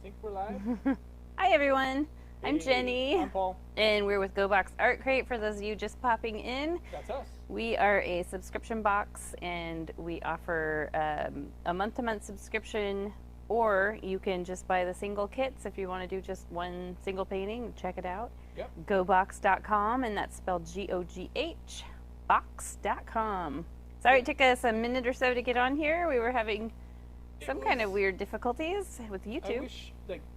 think we're live. Hi everyone, I'm Hey, Jenny, I'm Paul. and we're with GoBox Art Crate. For those of you just popping in, That's us. we are a subscription box, and we offer a month-to-month subscription, or you can just buy the single kits if you want to do just one single painting. Check it out. Yep. GoBox.com, and that's spelled G-O-G-H, box.com. Sorry it took us a minute or so to get on here. We were having some kind of weird difficulties with I YouTube. wish,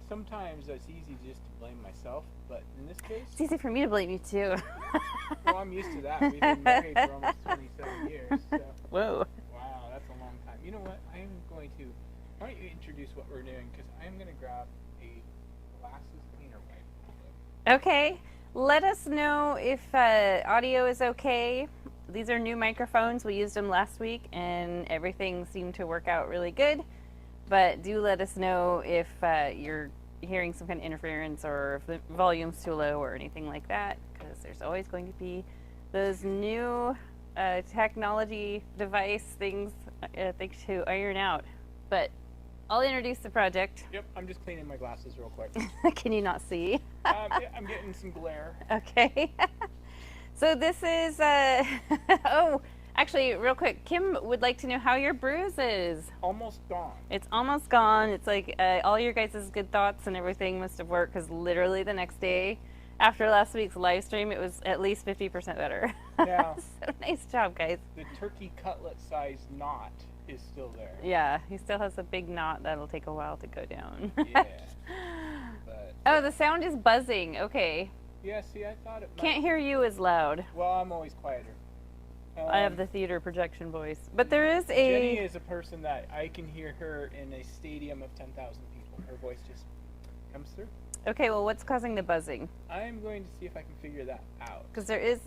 sometimes it's easy just to blame myself, but in this case, It's easy for me to blame you too. well, I'm used to that. We've been married for almost 27 years, so. Whoa. Wow, that's a long time. You know what? I am going to, why don't you introduce what we're doing, because I'm going to grab a glasses cleaner wipe. Okay. Let us know if audio is okay. These are new microphones. We used them last week and everything seemed to work out really good. But do let us know if you're hearing some kind of interference or if the volume's too low or anything like that, because there's always going to be those new technology device things to iron out. But I'll introduce the project. Yep, I'm just cleaning my glasses real quick. Can you not see? Yeah, I'm getting some glare. Okay. So this is, oh, actually, real quick, Kim would like to know how your bruise is. Almost gone. It's almost gone. It's like all your guys' good thoughts and everything must have worked, because literally the next day after last week's live stream, it was at least 50% better. Now, So nice job, guys. the turkey cutlet size knot is still there. Yeah, he still has a big knot that'll take a while to go down. Yeah. But, Oh, the sound is buzzing. Okay. yeah, see, I thought it might. Can't hear you as loud. Well, I'm always quieter. I have the theater projection voice. But there is Jenny a... is a person that I can hear her in a stadium of 10,000 people. Her voice just comes through. Okay, well, what's causing the buzzing? I'm going to see if I can figure that out. Because there is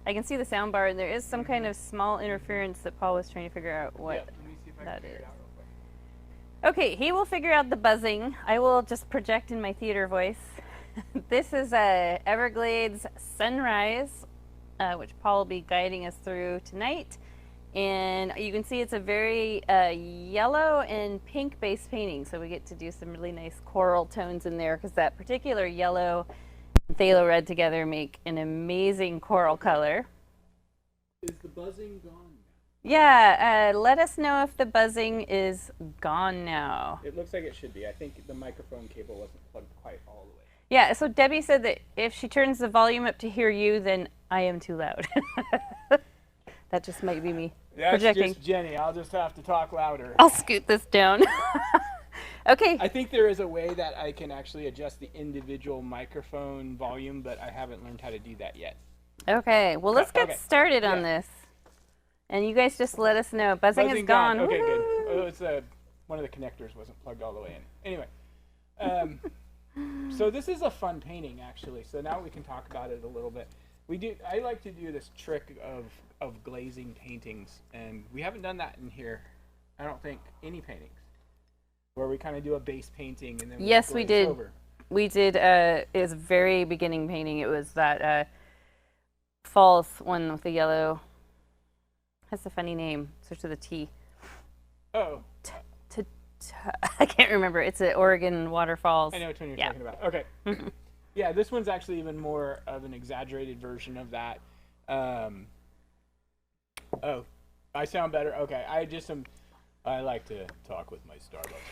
I can see the sound bar, and there is some kind of small interference that Paul was trying to figure out what Yeah, let me see if I that can figure is. it out real quick. Okay, he will figure out the buzzing. I will just project in my theater voice. This is a Everglades sunrise, which Paul will be guiding us through tonight. And you can see it's a very yellow and pink based painting, so we get to do some really nice coral tones in there, because that particular yellow and phthalo red together make an amazing coral color. Is the buzzing gone now? Yeah, let us know if the buzzing is gone now. It looks like it should be. I think the microphone cable wasn't plugged quite all the way. Yeah, so Debbie said that if she turns the volume up to hear you, then I am too loud. That just might be me That's projecting. just Jenny. I'll just have to talk louder. I'll scoot this down. Okay. I think there is a way that I can actually adjust the individual microphone volume, but I haven't learned how to do that yet. Okay, well, let's get Okay. started on Yeah. this. And you guys just let us know. Buzzing is gone. Okay, good. Woohoo! Oh, it's one of the connectors wasn't plugged all the way in. Anyway, so this is a fun painting, actually. So now we can talk about it a little bit. I like to do this trick of glazing paintings, and we haven't done that in here. I don't think any paintings where we kind of do a base painting and then Yes, we glaze did. over. We did, it was very beginning painting. It was that false one with the yellow. That's a funny name. Starts with a T. Oh, I can't remember. It's at Oregon Waterfalls. I know which one you're Yeah. talking about. Okay. Yeah, this one's actually even more of an exaggerated version of that. Oh, I sound better. Okay, I like to talk with my Starbucks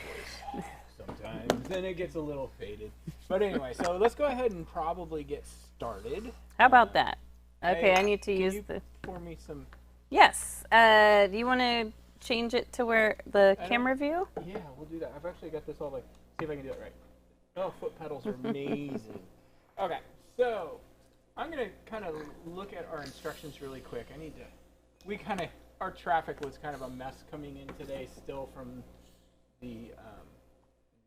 voice sometimes, and it gets a little faded. But anyway, so let's go ahead and probably get started. How about that? Okay, I Hey, need to can use you the... pour me some? Yes. Do you want to change it to where the I don't- camera view? Yeah, we'll do that. I've actually got this all see if I can do it right. Oh, foot pedals are amazing. Okay, so I'm gonna kind of look at our instructions really quick. Our traffic was kind of a mess coming in today, still from the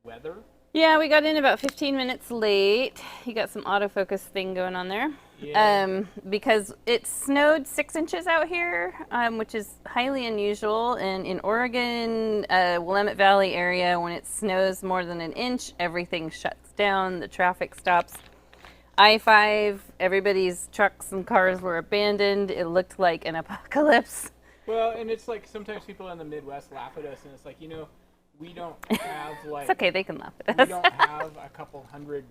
weather. Yeah, we got in about 15 minutes late. You got some autofocus thing going on there. Yeah. Because it snowed 6 inches out here, which is highly unusual. And in Oregon, Willamette Valley area, when it snows more than an inch, everything shuts down, the traffic stops. I-5, everybody's trucks and cars were abandoned. It looked like an apocalypse. Well, and it's like sometimes people in the Midwest laugh at us, and it's like, we don't have like. It's okay, they can laugh at We us. don't have a couple hundred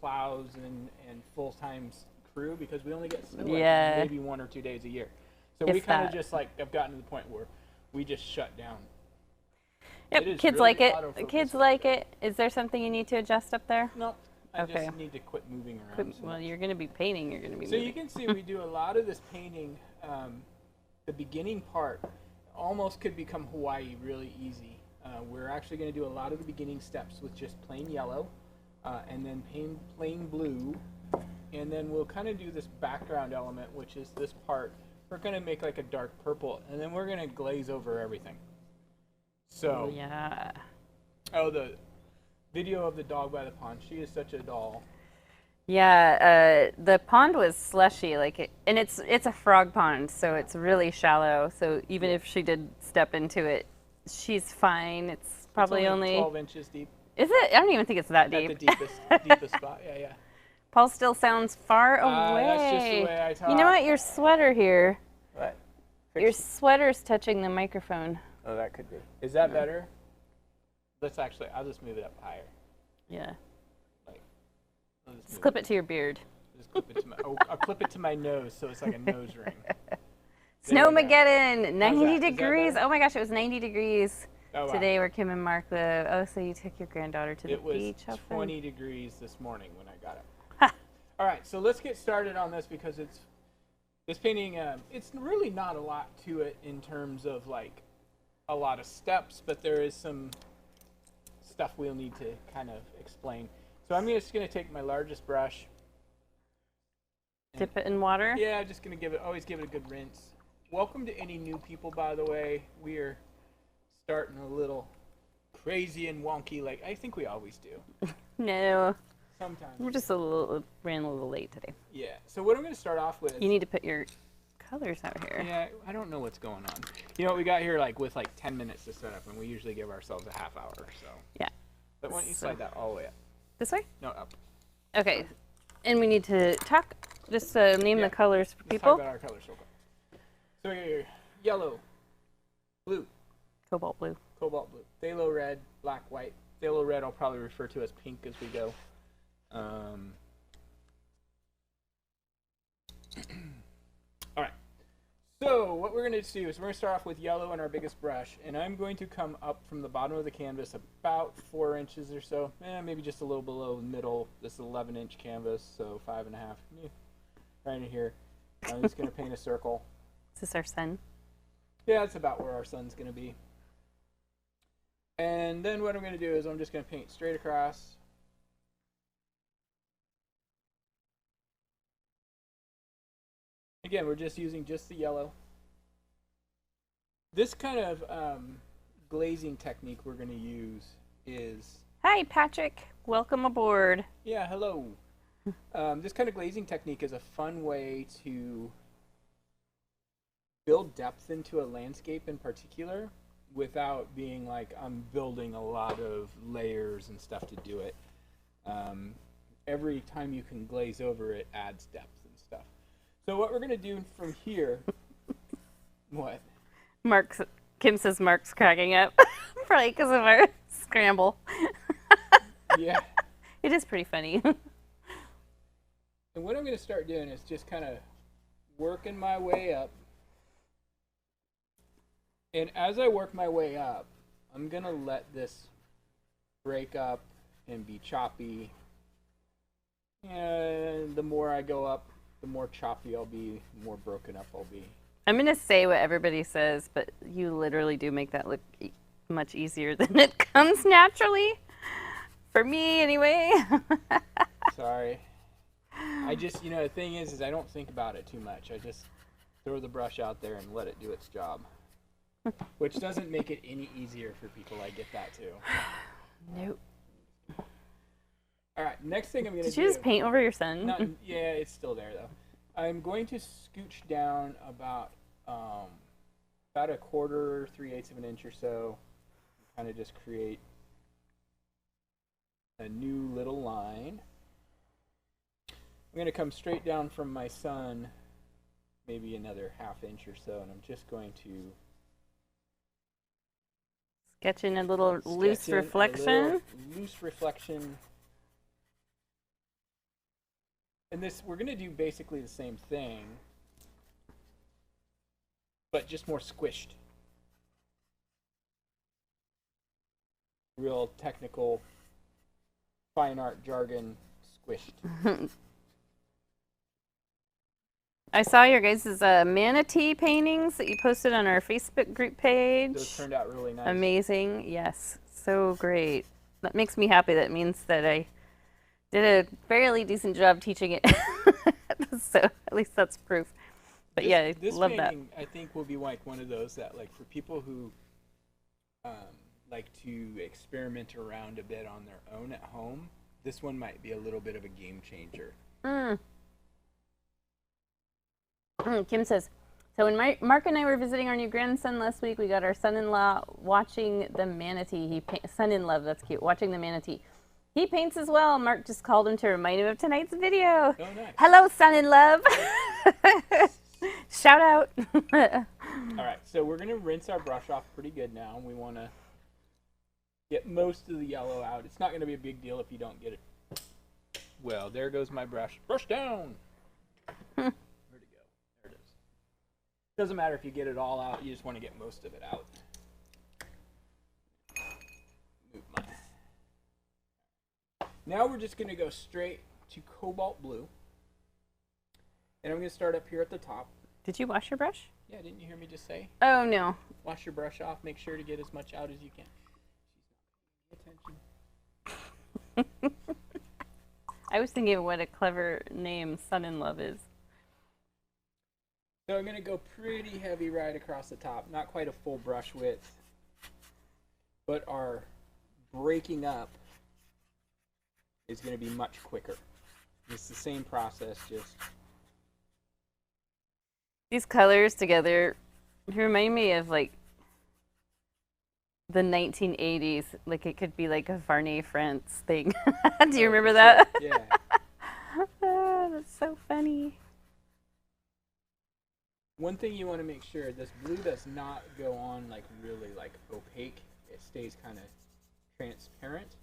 plows and full-time crew because we only get snow like Yeah. maybe 1 or 2 days a year. So If we kind of that. just like have gotten to the point where we just shut down. Yep, It is kids really like it. autofocus. Kids like it. Is there something you need to adjust up there? No, I Okay. just need to quit moving around. Well, you're going to be painting. You're going to be So moving. you can see we do a lot of this painting. The beginning part almost could become Hawaii really easy. We're actually going to do a lot of the beginning steps with just plain yellow and then plain blue. And then we'll kind of do this background element, which is this part. We're going to make like a dark purple, and then we're going to glaze over everything. So, Yeah. oh, the video of the dog by the pond. She is such a doll. Yeah, the pond was slushy, and it's a frog pond, so it's really shallow. So even if she did step into it, she's fine. It's probably It's only 12 inches deep. Is it? I don't even think it's that deep. At the deepest spot. Yeah. Paul still sounds far away. That's just the way I talk. You know what? Your sweater here. What? Your sweater's touching the microphone. Oh, that could be. Is that better? I'll just move it up higher. Yeah. I'll Just clip it to your beard. Just clip it to my. I'll clip it to my nose, so it's like a nose ring. Snowmageddon, 90 Is that degrees. better? Oh my gosh, it was 90 degrees Oh, wow. today where Kim and Mark live. Oh, so you took your granddaughter to the It was beach. How fun. 20 degrees this morning when I got it. Ha. All right, so let's get started on this because this painting. It's really not a lot to it in terms of like a lot of steps, but there is some stuff we'll need to kind of explain. So I'm just going to take my largest brush. Dip it in water. Yeah, just going to always give it a good rinse. Welcome to any new people, by the way. We are starting a little crazy and wonky, like I think we always do. No, Sometimes. we're just ran a little late today. Yeah. So what I'm going to start off with. You need to put your colors out here. Yeah, I don't know what's going on. You know what we got here, like with like 10 minutes to set up, and we usually give ourselves a half hour. So. Yeah. But why don't you slide that all the way up? This way? No, up. Okay. And we need to talk. Just name Yeah. the colors for Let's people. talk about our colors real quick. So here, yellow, blue, Cobalt blue. cobalt blue, phthalo red, black, white. Phthalo red I'll probably refer to as pink as we go. All right. So what we're going to do is we're going to start off with yellow on our biggest brush, and I'm going to come up from the bottom of the canvas about 4 inches or so, maybe just a little below the middle. This is 11-inch canvas, so 5.5, right in here. I'm just going to paint a circle. Is this our sun? Yeah, that's about where our sun's going to be. And then what I'm going to do is I'm just going to paint straight across. Again, we're just using just the yellow. This kind of glazing technique we're going to use is... Hi, Patrick. Welcome aboard. Yeah, hello. This kind of glazing technique is a fun way to build depth into a landscape in particular without being like I'm building a lot of layers and stuff to do it. Every time you can glaze over it adds depth and stuff. So what we're going to do from here... What? Kim says Mark's cracking up. Probably because of our scramble. Yeah. It is pretty funny. And what I'm going to start doing is just kind of working my way up. And as I work my way up, I'm going to let this break up and be choppy. And the more I go up, the more choppy I'll be, the more broken up I'll be. I'm going to say what everybody says, but you literally do make that look much easier than it comes naturally. For me, anyway. Sorry. I just, the thing is I don't think about it too much. I just throw the brush out there and let it do its job. Which doesn't make it any easier for people. I get that too. Nope. All right, next thing I'm going to do. Did you just paint over your sun? Yeah, it's still there though. I'm going to scooch down about a 1/4, 3/8 of an inch or so. Kind of just create a new little line. I'm going to come straight down from my sun, maybe another 1/2 inch or so, and I'm just going to Sketching a little loose Sketching a reflection. little loose reflection. And this, we're going to do basically the same thing, but just more squished. Real technical, fine art jargon, squished. I saw your guys' manatee paintings that you posted on our Facebook group page. Those turned out really nice. Amazing. Yes. So great. That makes me happy. That means that I did a fairly decent job teaching it. So at least that's proof. But yeah, I love that. This painting, I think, will be like one of those that, like, for people who like to experiment around a bit on their own at home, this one might be a little bit of a game changer. Kim says, so when Mark and I were visiting our new grandson last week, we got our son-in-law watching the manatee. Son-in-law, that's cute, watching the manatee. He paints as well. Mark just called him to remind him of tonight's video. Oh, nice. Hello, son-in-love. Shout out. All right, so we're going to rinse our brush off pretty good now. We want to get most of the yellow out. It's not going to be a big deal if you don't get it. Well, there goes my brush. Brush down. Where'd it go? There it is. Doesn't matter if you get it all out. You just want to get most of it out. Move mine. Now we're just going to go straight to cobalt blue. And I'm going to start up here at the top. Did you wash your brush? Yeah, didn't you hear me just say? Oh, no. Wash your brush off. Make sure to get as much out as you can. Pay attention. I was thinking of what a clever name son-in-law is. So I'm going to go pretty heavy right across the top. Not quite a full brush width. But our breaking up is going to be much quicker. It's the same process, just... These colors together remind me of, like, the 1980s. Like, it could be like a Varney France thing. Do you remember that? Yeah. That's so funny. One thing you want to make sure, this blue does not go on, like, really, like, opaque. It stays kind of transparent.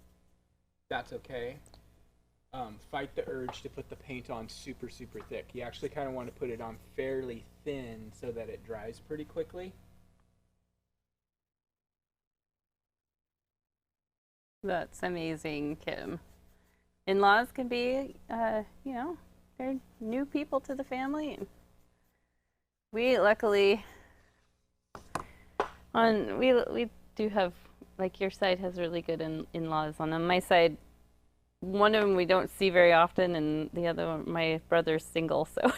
That's okay. Fight the urge to put the paint on super, super thick. You actually kind of want to put it on fairly thin so that it dries pretty quickly. That's amazing, Kim. In-laws can be, you know, they're new people to the family. And we luckily, we do have, like, your side has really good in-laws. On my side, one of them we don't see very often, and the other one, my brother's single, so.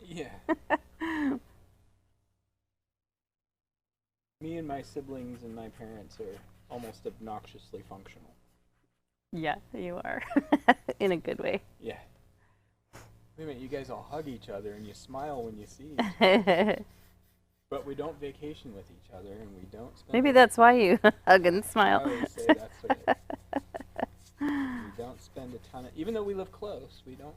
Yeah. Me and my siblings and my parents are almost obnoxiously functional. Yeah, you are. In a good way. Yeah. Wait a minute, you guys all hug each other and you smile when you see each other. But we don't vacation with each other, and we don't spend... Maybe that's why you hug and smile. I always say that's what it is. We don't spend a ton of... Even though we live close, we don't...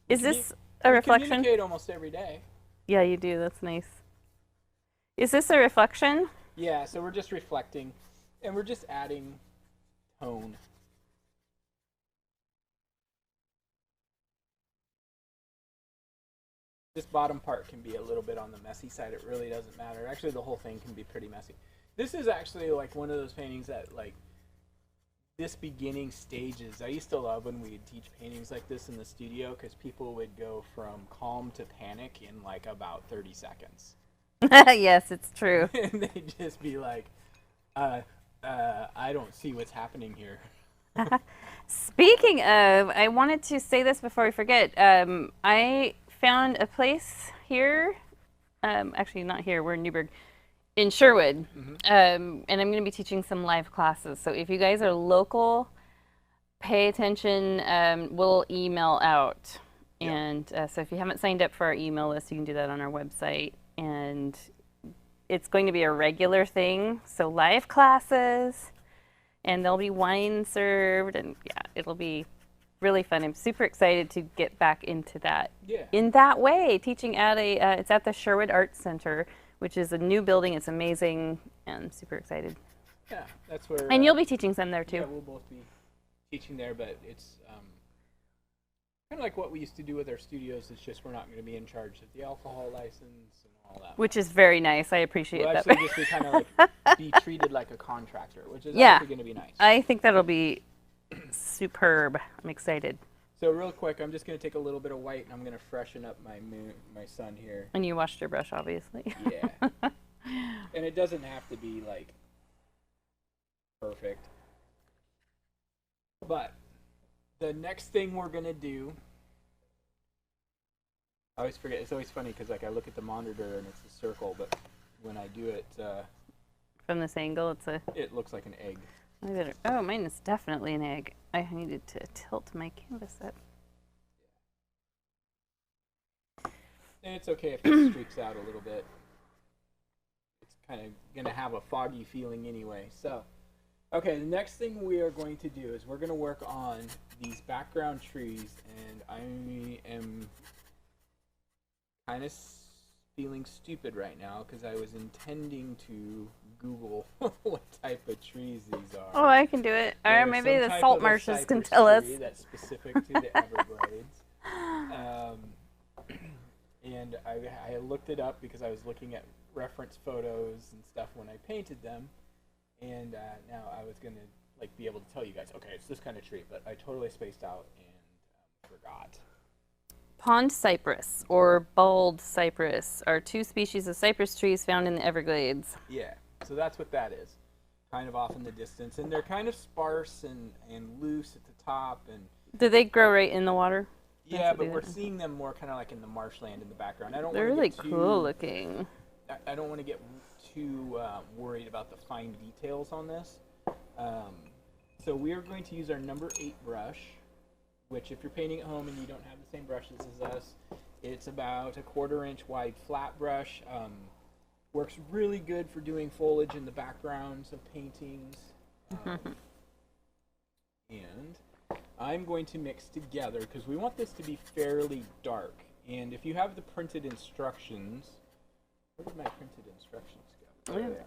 Is this a reflection? We communicate almost every day. Yeah, you do. That's nice. Is this a reflection? Yeah, so we're just reflecting, and we're just adding tone. This bottom part can be a little bit on the messy side. It really doesn't matter. Actually, the whole thing can be pretty messy. This is actually like one of those paintings that, like, this beginning stages. I used to love when we would teach paintings like this in the studio, because people would go from calm to panic in like about 30 seconds. Yes, it's true. And they'd just be like, I don't see what's happening here. Speaking of, I wanted to say this before we forget. I found a place here, actually not here, we're in Newburgh, in Sherwood, and I'm going to be teaching some live classes. So if you guys are local, pay attention. We'll email out. Yep. And so if you haven't signed up for our email list, you can do that on our website. And it's going to be a regular thing. So live classes, and there'll be wine served, and yeah, it'll be really fun. I'm super excited to get back into that. Yeah. In that way, teaching at it's at the Sherwood Arts Center, which is a new building. It's amazing, and I'm super excited. Yeah, that's where. And you'll be teaching some there too. Yeah, we'll both be teaching there, but it's kind of like what we used to do with our studios. It's just we're not going to be in charge of the alcohol license and all that. Which is very nice. I appreciate we'll that. Actually, just be kind of like be treated like a contractor, which is yeah, actually going to be nice. I think that'll be superb. I'm excited. So real quick, I'm just going to take a little bit of white and I'm going to freshen up my sun here. And you washed your brush, obviously. Yeah. And it doesn't have to be like perfect. But the next thing we're going to do, I always forget, it's always funny because like I look at the monitor and it's a circle, but when I do it from this angle, it looks like an egg. Oh, mine is definitely an egg. I needed to tilt my canvas up. And it's okay if it streaks out a little bit. It's kind of going to have a foggy feeling anyway. So, okay, the next thing we are going to do is we're going to work on these background trees, and I am kind of feeling stupid right now because I was intending to Google what type of trees these are. Oh, I can do it. Or maybe the salt marshes can tell us. That's specific to the Everglades. And I looked it up because I was looking at reference photos and stuff when I painted them, and now I was gonna like be able to tell you guys, okay, it's this kind of tree, but I totally spaced out and forgot. Pond cypress or bald cypress are two species of cypress trees found in the Everglades. Yeah, so that's what that is. Kind of off in the distance, and they're kind of sparse and loose at the top. And do they grow right in the water? Yeah, but we're seeing them more kind of like in the marshland in the background. They're really cool looking. I don't want to get too worried about the fine details on this. So we are going to use our number 8 brush, which if you're painting at home and you don't have the same brushes as us, it's about a 1/4 inch wide flat brush. Works really good for doing foliage in the backgrounds of paintings. And I'm going to mix together because we want this to be fairly dark. And if you have the printed instructions, where did my printed instructions go? Oh, yeah.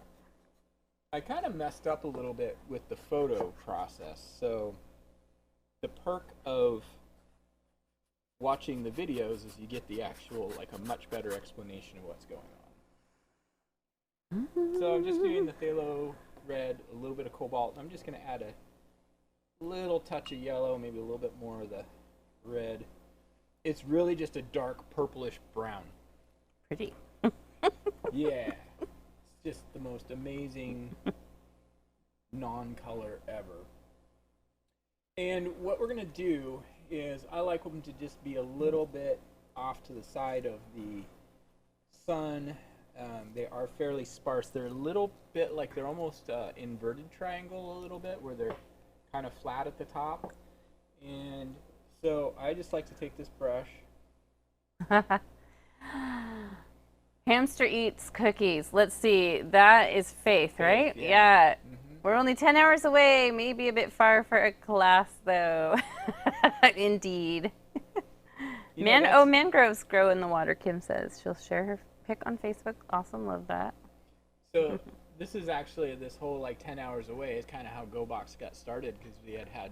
I kind of messed up a little bit with the photo process. So the perk of watching the videos is you get the actual, like a much better explanation of what's going on. So I'm just doing the phthalo red, a little bit of cobalt. I'm just going to add a little touch of yellow, maybe a little bit more of the red. It's really just a dark purplish brown. Pretty. Yeah. It's just the most amazing non-color ever. And what we're going to do is I like them to just be a little bit off to the side of the sun. They are fairly sparse. They're a little bit like they're almost inverted triangle a little bit where they're kind of flat at the top. And so I just like to take this brush. Hamster eats cookies. Let's see. That is Faith, right? Yeah. We're only 10 hours away. Maybe a bit far for a class, though. Indeed. Mangroves grow in the water, Kim says. She'll share her pic on Facebook. Awesome. Love that. So this is actually, this whole like 10 hours away is kind of how GoBox got started, because we had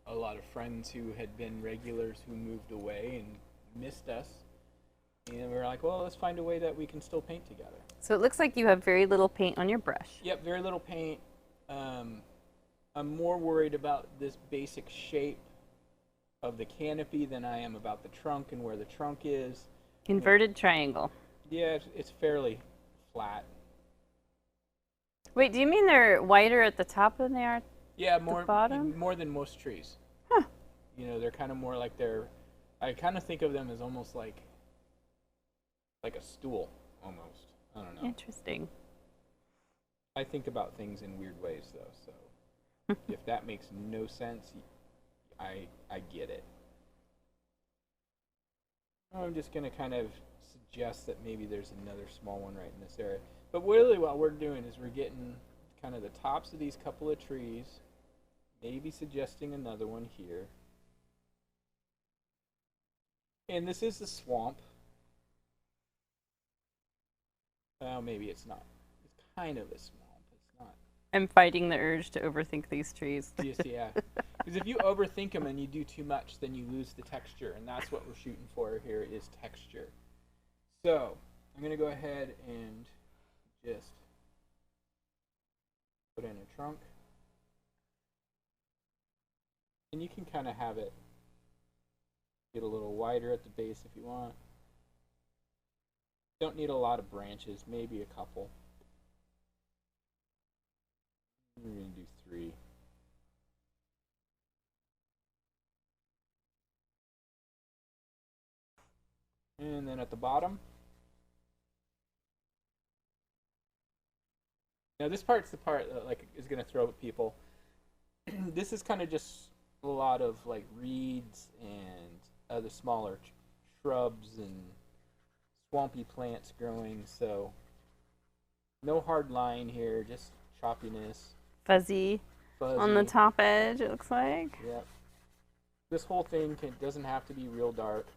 a lot of friends who had been regulars who moved away and missed us. And we were like, well, let's find a way that we can still paint together. So it looks like you have very little paint on your brush. Yep, very little paint. I'm more worried about this basic shape of the canopy than I am about the trunk and where the trunk is. Inverted triangle. Yeah, it's fairly flat. Wait, do you mean they're wider at the top than they are at the bottom? More than most trees. Huh. You know, they're kind of more like I kind of think of them as almost like a stool, almost. I don't know. Interesting. I think about things in weird ways, though, so if that makes no sense, I get it. I'm just going to kind of suggest that maybe there's another small one right in this area. But really what we're doing is we're getting kind of the tops of these couple of trees, maybe suggesting another one here. And this is the swamp. Well, maybe it's not. It's kind of as small, but it's not. I'm fighting the urge to overthink these trees. Just, yeah. Because if you overthink them and you do too much, then you lose the texture, and that's what we're shooting for here is texture. So I'm going to go ahead and just put in a trunk. And you can kind of have it get a little wider at the base if you want. Don't need a lot of branches, maybe a couple. We're going to do 3. And then at the bottom. Now this part's the part that like is going to throw at people. This is kind of just a lot of like reeds and other smaller shrubs and swampy plants growing, so no hard line here, just choppiness. Fuzzy on the top edge, it looks like. Yep. This whole thing doesn't have to be real dark.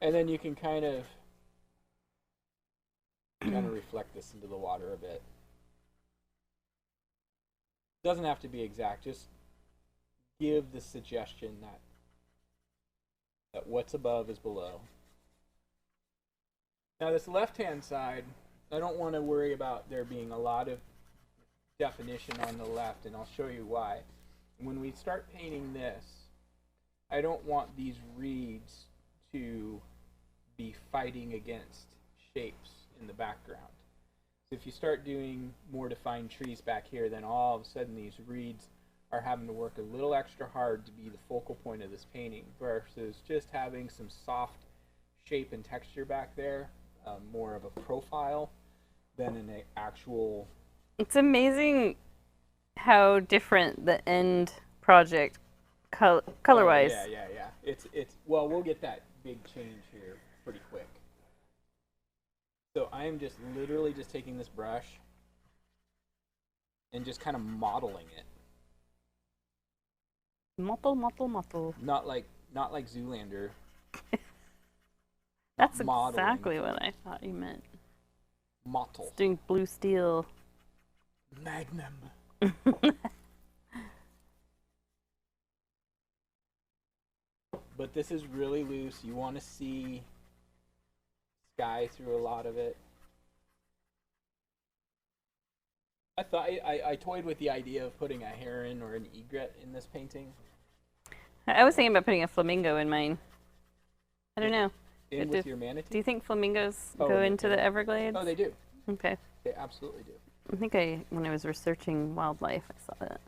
And then you can kind of reflect this into the water a bit. Doesn't have to be exact, just give the suggestion that what's above is below. Now this left-hand side, I don't want to worry about there being a lot of definition on the left, and I'll show you why. When we start painting this, I don't want these reeds to be fighting against shapes in the background. So if you start doing more defined trees back here, then all of a sudden these reeds are having to work a little extra hard to be the focal point of this painting, versus just having some soft shape and texture back there, more of a profile than an actual. It's amazing how different the end project color-wise. Oh, yeah. It's well, we'll get that big change here pretty quick. So I am just literally just taking this brush and just kind of modeling it. Mottle. Not like Zoolander. That's modeling. Exactly what I thought you meant. Mottle. It's doing blue steel. Magnum. But this is really loose. You want to see sky through a lot of it. I thought I toyed with the idea of putting a heron or an egret in this painting. I was thinking about putting a flamingo in mine. I don't know. With your manatee? Do you think flamingos go into the Everglades? Oh, they do. Okay. They absolutely do. I think when I was researching wildlife, I saw that.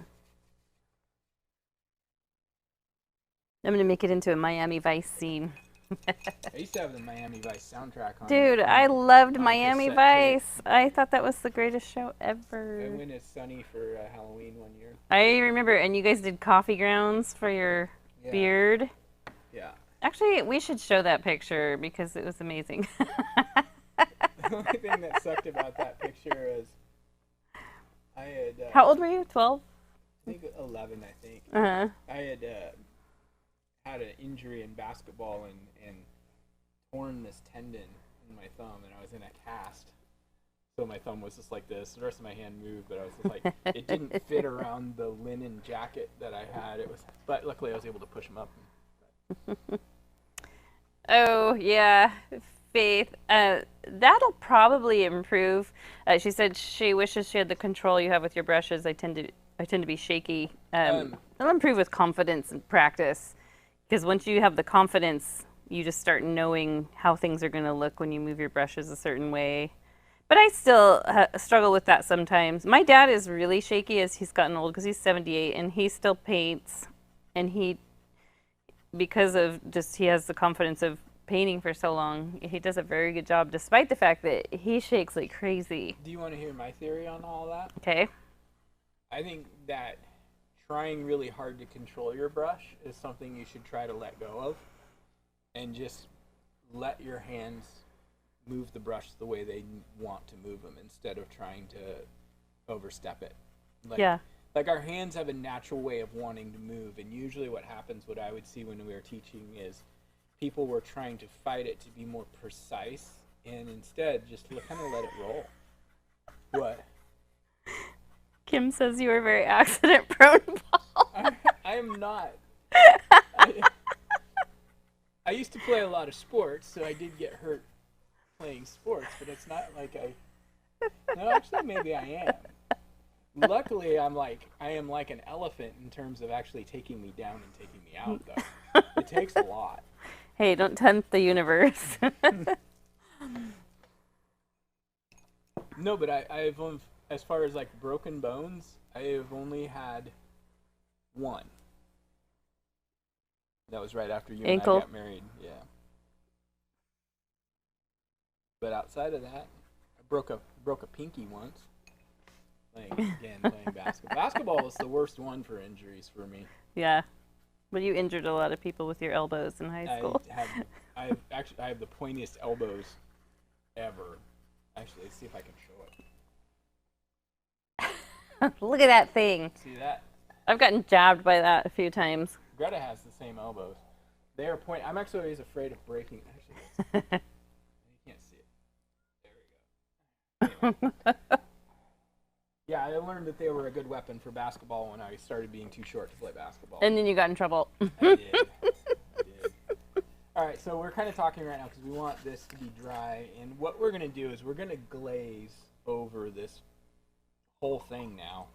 I'm going to make it into a Miami Vice scene. I used to have the Miami Vice soundtrack on. Dude, I loved Miami Vice. I thought that was the greatest show ever. I went as Sunny for Halloween one year. I remember, and you guys did coffee grounds for your beard. Yeah. Actually, we should show that picture because it was amazing. The only thing that sucked about that picture is I had... How old were you? 12? I think 11, I think. Uh-huh. I had an injury in basketball and torn this tendon in my thumb, and I was in a cast. So my thumb was just like this. The rest of my hand moved, but I was just like, it didn't fit around the linen jacket that I had. But luckily I was able to push them up. Oh, yeah. Faith. That'll probably improve. She said she wishes she had the control you have with your brushes. I tend to be shaky. It'll improve with confidence and practice. Because once you have the confidence, you just start knowing how things are going to look when you move your brushes a certain way. But I still struggle with that sometimes. My dad is really shaky as he's gotten old because he's 78 and he still paints. And because of he has the confidence of painting for so long, he does a very good job despite the fact that he shakes like crazy. Do you want to hear my theory on all that? Okay. I think that trying really hard to control your brush is something you should try to let go of and just let your hands move the brush the way they want to move them instead of trying to overstep it. Like our hands have a natural way of wanting to move, and usually what happens, what I would see when we were teaching, is people were trying to fight it to be more precise and instead just kind of let it roll. What? Kim says you were very accident prone, Paul. I am not. I used to play a lot of sports, so I did get hurt playing sports, but it's not like no, actually, maybe I am. Luckily, I am like an elephant in terms of actually taking me down and taking me out, though. It takes a lot. Hey, don't tempt the universe. No, but I've as far as like broken bones, I have only had one. That was right after you Ankle. and I got married. Yeah. But outside of that, I broke a pinky once. Playing basketball. Basketball was the worst one for injuries for me. Yeah. But you injured a lot of people with your elbows in high school. I have the pointiest elbows ever. Actually, let's see if I can show it. Look at that thing. See that? I've gotten jabbed by that a few times. Greta has the same elbows. They are point. I'm actually always afraid of breaking. Actually, you can't see it. There we go. Anyway. Yeah, I learned that they were a good weapon for basketball when I started being too short to play basketball. And then you got in trouble. I did. All right, so we're kind of talking right now because we want this to be dry. And what we're going to do is we're going to glaze over this whole thing now.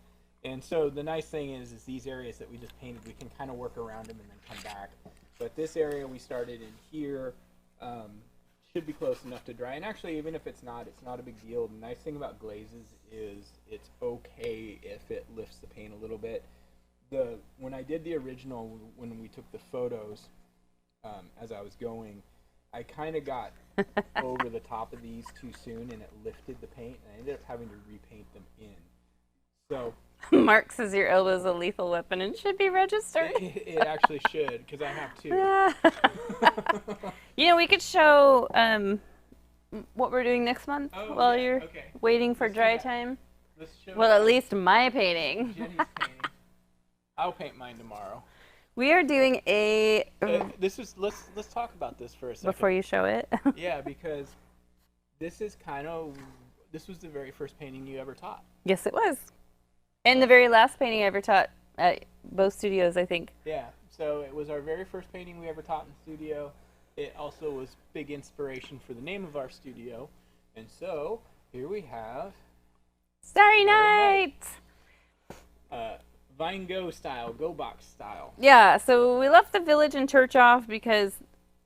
And so the nice thing is these areas that we just painted, we can kind of work around them and then come back. But this area we started in here should be close enough to dry. And actually, even if it's not a big deal. The nice thing about glazes is it's okay if it lifts the paint a little bit. When I did the original, when we took the photos, as I was going, I kind of got over the top of these too soon, and it lifted the paint, and I ended up having to repaint them in. So Mark says your elbow's a lethal weapon and should be registered. It actually should, because I have two. We could show what we're doing next month while you're waiting for dry time. Well, at least my painting. Jenny's painting. I'll paint mine tomorrow. We are doing let's talk about this for a second. Before you show it. Yeah, because this was the very first painting you ever taught. Yes, it was. And the very last painting I ever taught at both studios, I think. Yeah, so it was our very first painting we ever taught in the studio. It also was big inspiration for the name of our studio. And so, here we have Starry Night! Vine Go style, Go Box style. Yeah, so we left the village and church off because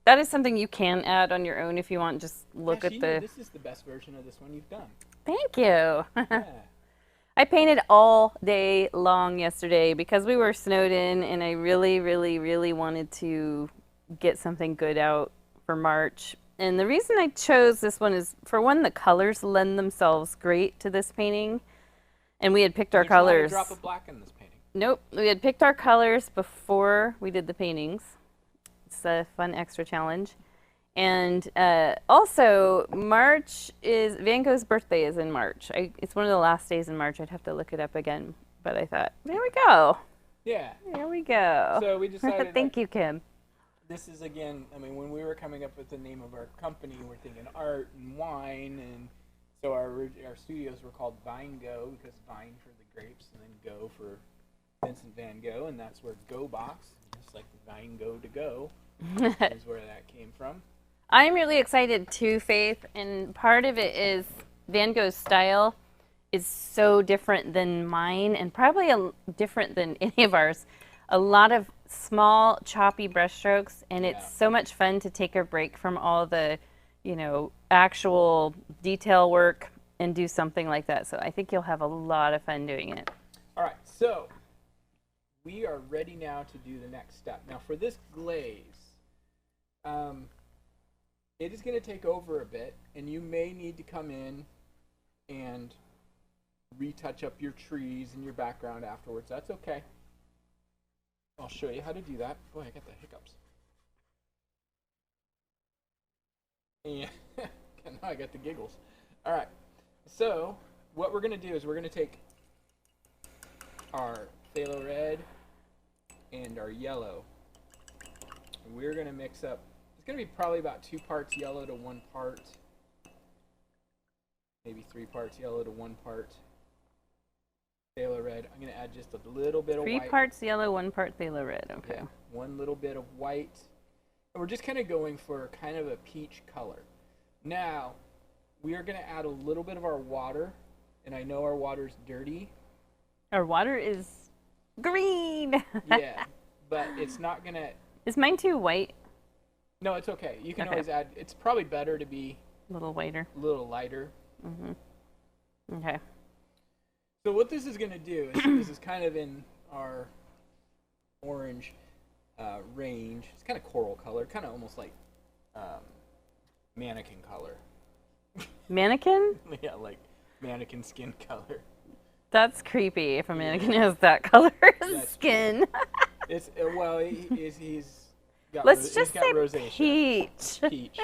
that is something you can add on your own if you want. Just look at the... This is the best version of this one you've done. Thank you. Yeah. I painted all day long yesterday because we were snowed in, and I really, really, really wanted to get something good out for March. And the reason I chose this one is, for one, the colors lend themselves great to this painting. And we had picked our colors. There's not a drop of black in this painting. Nope. We had picked our colors before we did the paintings. It's a fun extra challenge. And also, March is... Van Gogh's birthday is in March. It's one of the last days in March. I'd have to look it up again. But I thought, there we go. Yeah. There we go. So we decided... Thank you, Kim. This is, again, when we were coming up with the name of our company, we're thinking art and wine, and so our studios were called Vine Go, because vine for the grapes, and then go for Vincent Van Gogh, and that's where Go Box, just like the Vine Go to Go, is where that came from. I'm really excited too, Faith, and part of it is Van Gogh's style is so different than mine, and probably different than any of ours. A lot of small, choppy brushstrokes, and it's so much fun to take a break from all the, actual detail work and do something like that. So I think you'll have a lot of fun doing it. All right, so we are ready now to do the next step. Now, for this glaze, it is going to take over a bit, and you may need to come in and retouch up your trees and your background afterwards. That's okay. I'll show you how to do that. Boy, I got the hiccups. Yeah, now I got the giggles. All right, so what we're going to do is we're going to take our phthalo red and our yellow. We're going to mix up. It's going to be probably about 2 parts yellow to 1 part maybe 3 parts yellow to 1 part phthalo red. I'm going to add just a little bit of 3 white. 3 parts yellow, 1 part phthalo red. Okay. Yeah, 1 little bit of white. And we're just kind of going for kind of a peach color. Now, we are going to add a little bit of our water, and I know our water's dirty. Our water is green. Yeah, but it's not going to... Is mine too white? No, it's okay. You can Okay. always add... It's probably better to be A little whiter. a little lighter. Mm-hmm. Okay. So what this is going to do is this is kind of in our orange range. It's kind of coral color, kind of almost like mannequin color. Mannequin? Yeah, like mannequin skin color. That's creepy if a mannequin has that color skin. It's well, he's got Let's just got say rosacea. peach. Peach.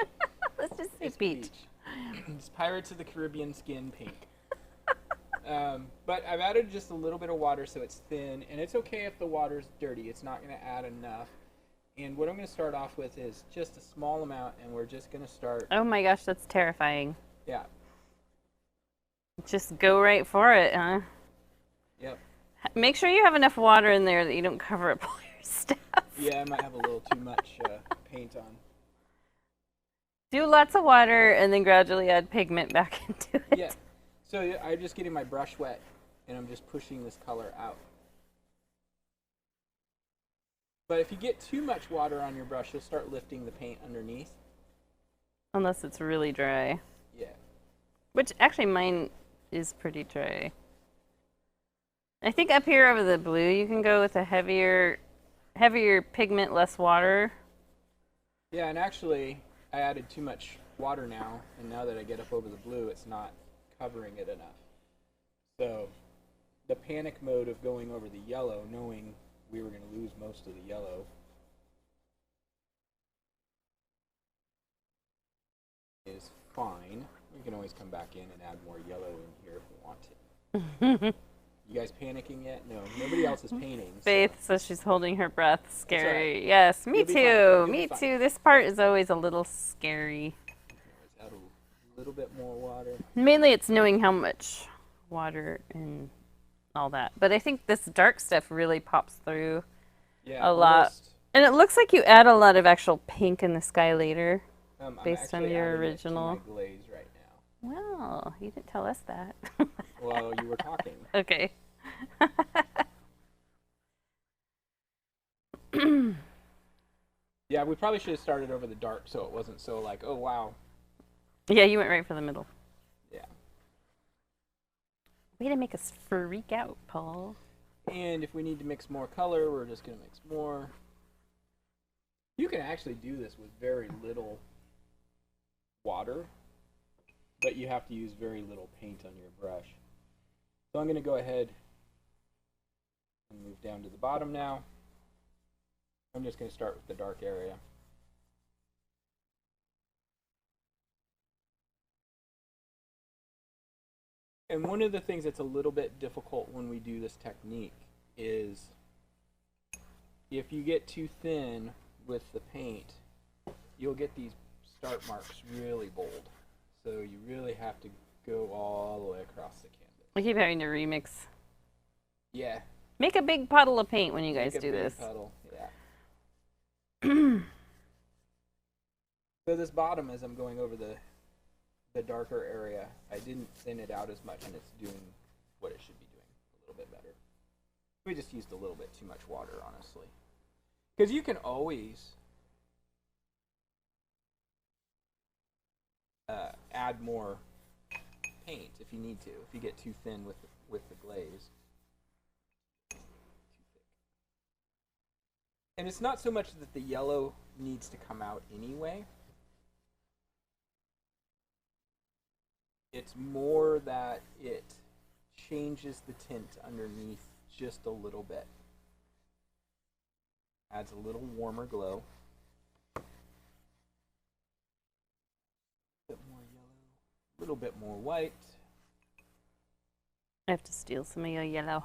Let's just say It's peach. It's Pirates of the Caribbean skin pink. But I've added just a little bit of water so it's thin, and it's okay if the water's dirty. It's not going to add enough. And what I'm going to start off with is just a small amount, and we're just going to start. Oh my gosh, that's terrifying. Yeah. Just go right for it, huh? Yep. Make sure you have enough water in there that you don't cover up all your stuff. Yeah, I might have a little too much paint on. Do lots of water and then gradually add pigment back into it. Yeah. So I'm just getting my brush wet, and I'm just pushing this color out. But if you get too much water on your brush, you'll start lifting the paint underneath. Unless it's really dry. Yeah. Which actually mine is pretty dry. I think up here over the blue you can go with a heavier pigment, less water. Yeah, and actually I added too much water now, and now that I get up over the blue, it's not covering it enough. So the panic mode of going over the yellow, knowing we were going to lose most of the yellow, is fine. We can always come back in and add more yellow in here if we want to. You guys panicking yet? No, nobody else is painting. So. Faith says she's holding her breath. Scary. Right. Yes, me You'll be fine. too. You'll Me be fine. too. This part is always a little scary. Let's add a little bit more water. Mainly it's knowing how much water and all that. But I think this dark stuff really pops through Yeah, a lot. almost, And it looks like you add a lot of actual pink in the sky later. I'm based on actually your adding it to original. my glaze right now. Well, you didn't tell us that. Well, you were talking. Okay. Yeah, we probably should have started over the dark so it wasn't so like, oh wow. Yeah, you went right for the middle. Yeah. Way to make us freak out, Paul. And if we need to mix more color, we're just going to mix more. You can actually do this with very little water, but you have to use very little paint on your brush. So I'm going to go ahead and move down to the bottom now. I'm just going to start with the dark area. And one of the things that's a little bit difficult when we do this technique is if you get too thin with the paint, you'll get these start marks really bold. So you really have to go all the way across the canvas. We keep having to remix. Yeah. Make a big puddle of paint when you guys Make a do big this. puddle. Yeah. So this bottom, as I'm going over the darker area, I didn't thin it out as much, and it's doing what it should be doing a little bit better. We just used a little bit too much water, honestly. Because you can always add more paint if you need to, if you get too thin with the glaze. And it's not so much that the yellow needs to come out anyway. It's more that it changes the tint underneath just a little bit. Adds a little warmer glow. A bit more yellow, a little bit more white. I have to steal some of your yellow.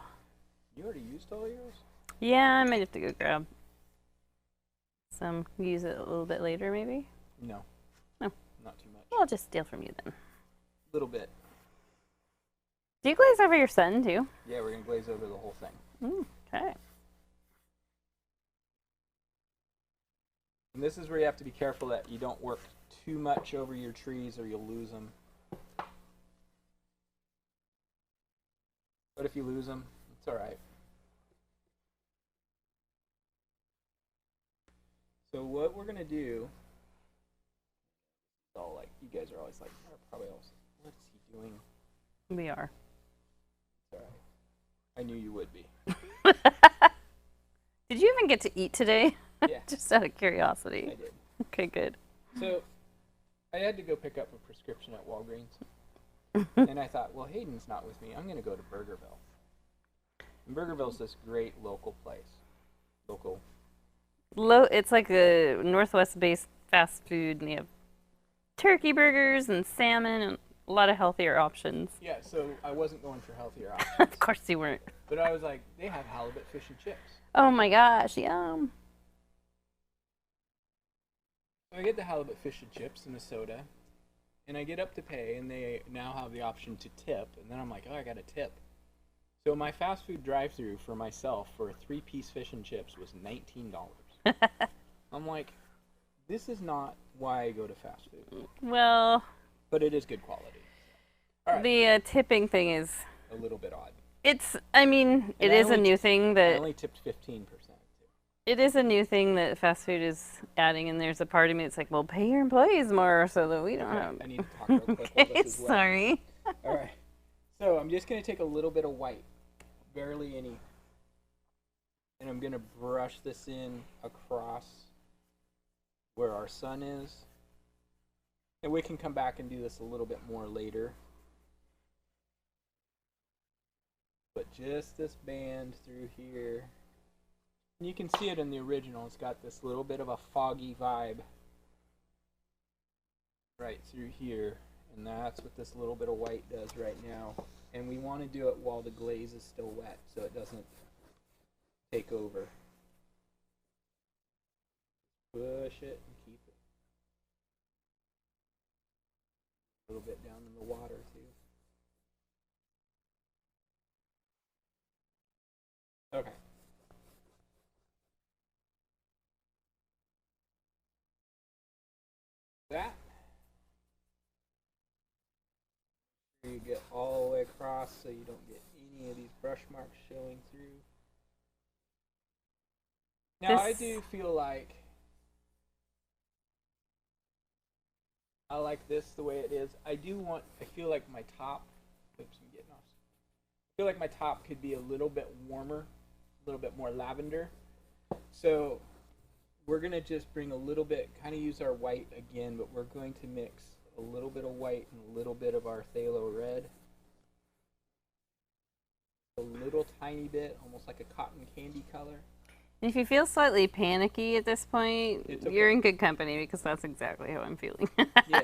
You already used all yours? Yeah, I might have to go grab some. Use it a little bit later, maybe? No. No. Not too much. Well, I'll just steal from you then. A little bit. Do you glaze over your sun too? Yeah, we're gonna glaze over the whole thing. Okay. And this is where you have to be careful that you don't work too much over your trees or you'll lose them. But if you lose them, it's all right. So what we're gonna do, all like you guys are always like, probably always, what's he doing? We are. It's all right. I knew you would be. Did you even get to eat today? Yeah. Just out of curiosity. I did. Okay, good. So I had to go pick up a prescription at Walgreens. And I thought, well, Hayden's not with me. I'm going to go to Burgerville. And Burgerville's this great local place. It's like a Northwest-based fast food, and they have turkey burgers and salmon and a lot of healthier options. Yeah, so I wasn't going for healthier options. Of course you weren't. But I was like, they have halibut fish and chips. Oh my gosh, yum. So I get the halibut fish and chips and a soda, and I get up to pay, and they now have the option to tip, and then I'm like, oh, I got a tip. So my fast food drive-thru for myself for a 3-piece fish and chips was $19. I'm like, this is not why I go to fast food. Well, but it is good quality. All right. The tipping thing is a little bit odd. It is a new thing that I only tipped 15%. It is a new thing that fast food is adding, and there's a part of me that's like, well, pay your employees more so that we don't have. I need to talk real quick. Okay, sorry. All right. So I'm just going to take a little bit of white, barely any, and I'm going to brush this in across where our sun is. And we can come back and do this a little bit more later. But just this band through here. And you can see it in the original. It's got this little bit of a foggy vibe right through here. And that's what this little bit of white does right now. And we want to do it while the glaze is still wet so it doesn't take over. Push it and keep it. A little bit down in the water too. Okay. That. You get all the way across so you don't get any of these brush marks showing through. Now I do feel like I like this the way it is. I feel like my top, oops, I'm getting off. I feel like my top could be a little bit warmer, a little bit more lavender. So we're going to just bring a little bit, kind of use our white again, but we're going to mix a little bit of white and a little bit of our phthalo red. A little tiny bit, almost like a cotton candy color. And if you feel slightly panicky at this point, you're in good company because that's exactly how I'm feeling. Yeah.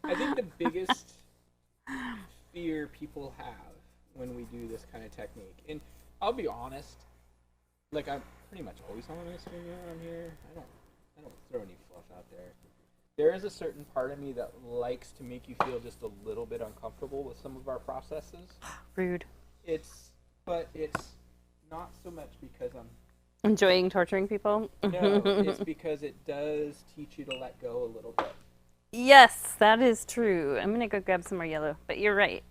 I think the biggest fear people have when we do this kind of technique, and I'll be honest, like I'm pretty much always honest when you're on here. I don't throw any fluff out there. There is a certain part of me that likes to make you feel just a little bit uncomfortable with some of our processes. Rude. But it's not so much because I'm enjoying torturing people. No, it's because it does teach you to let go a little bit. Yes, that is true. I'm gonna go grab some more yellow, but you're right.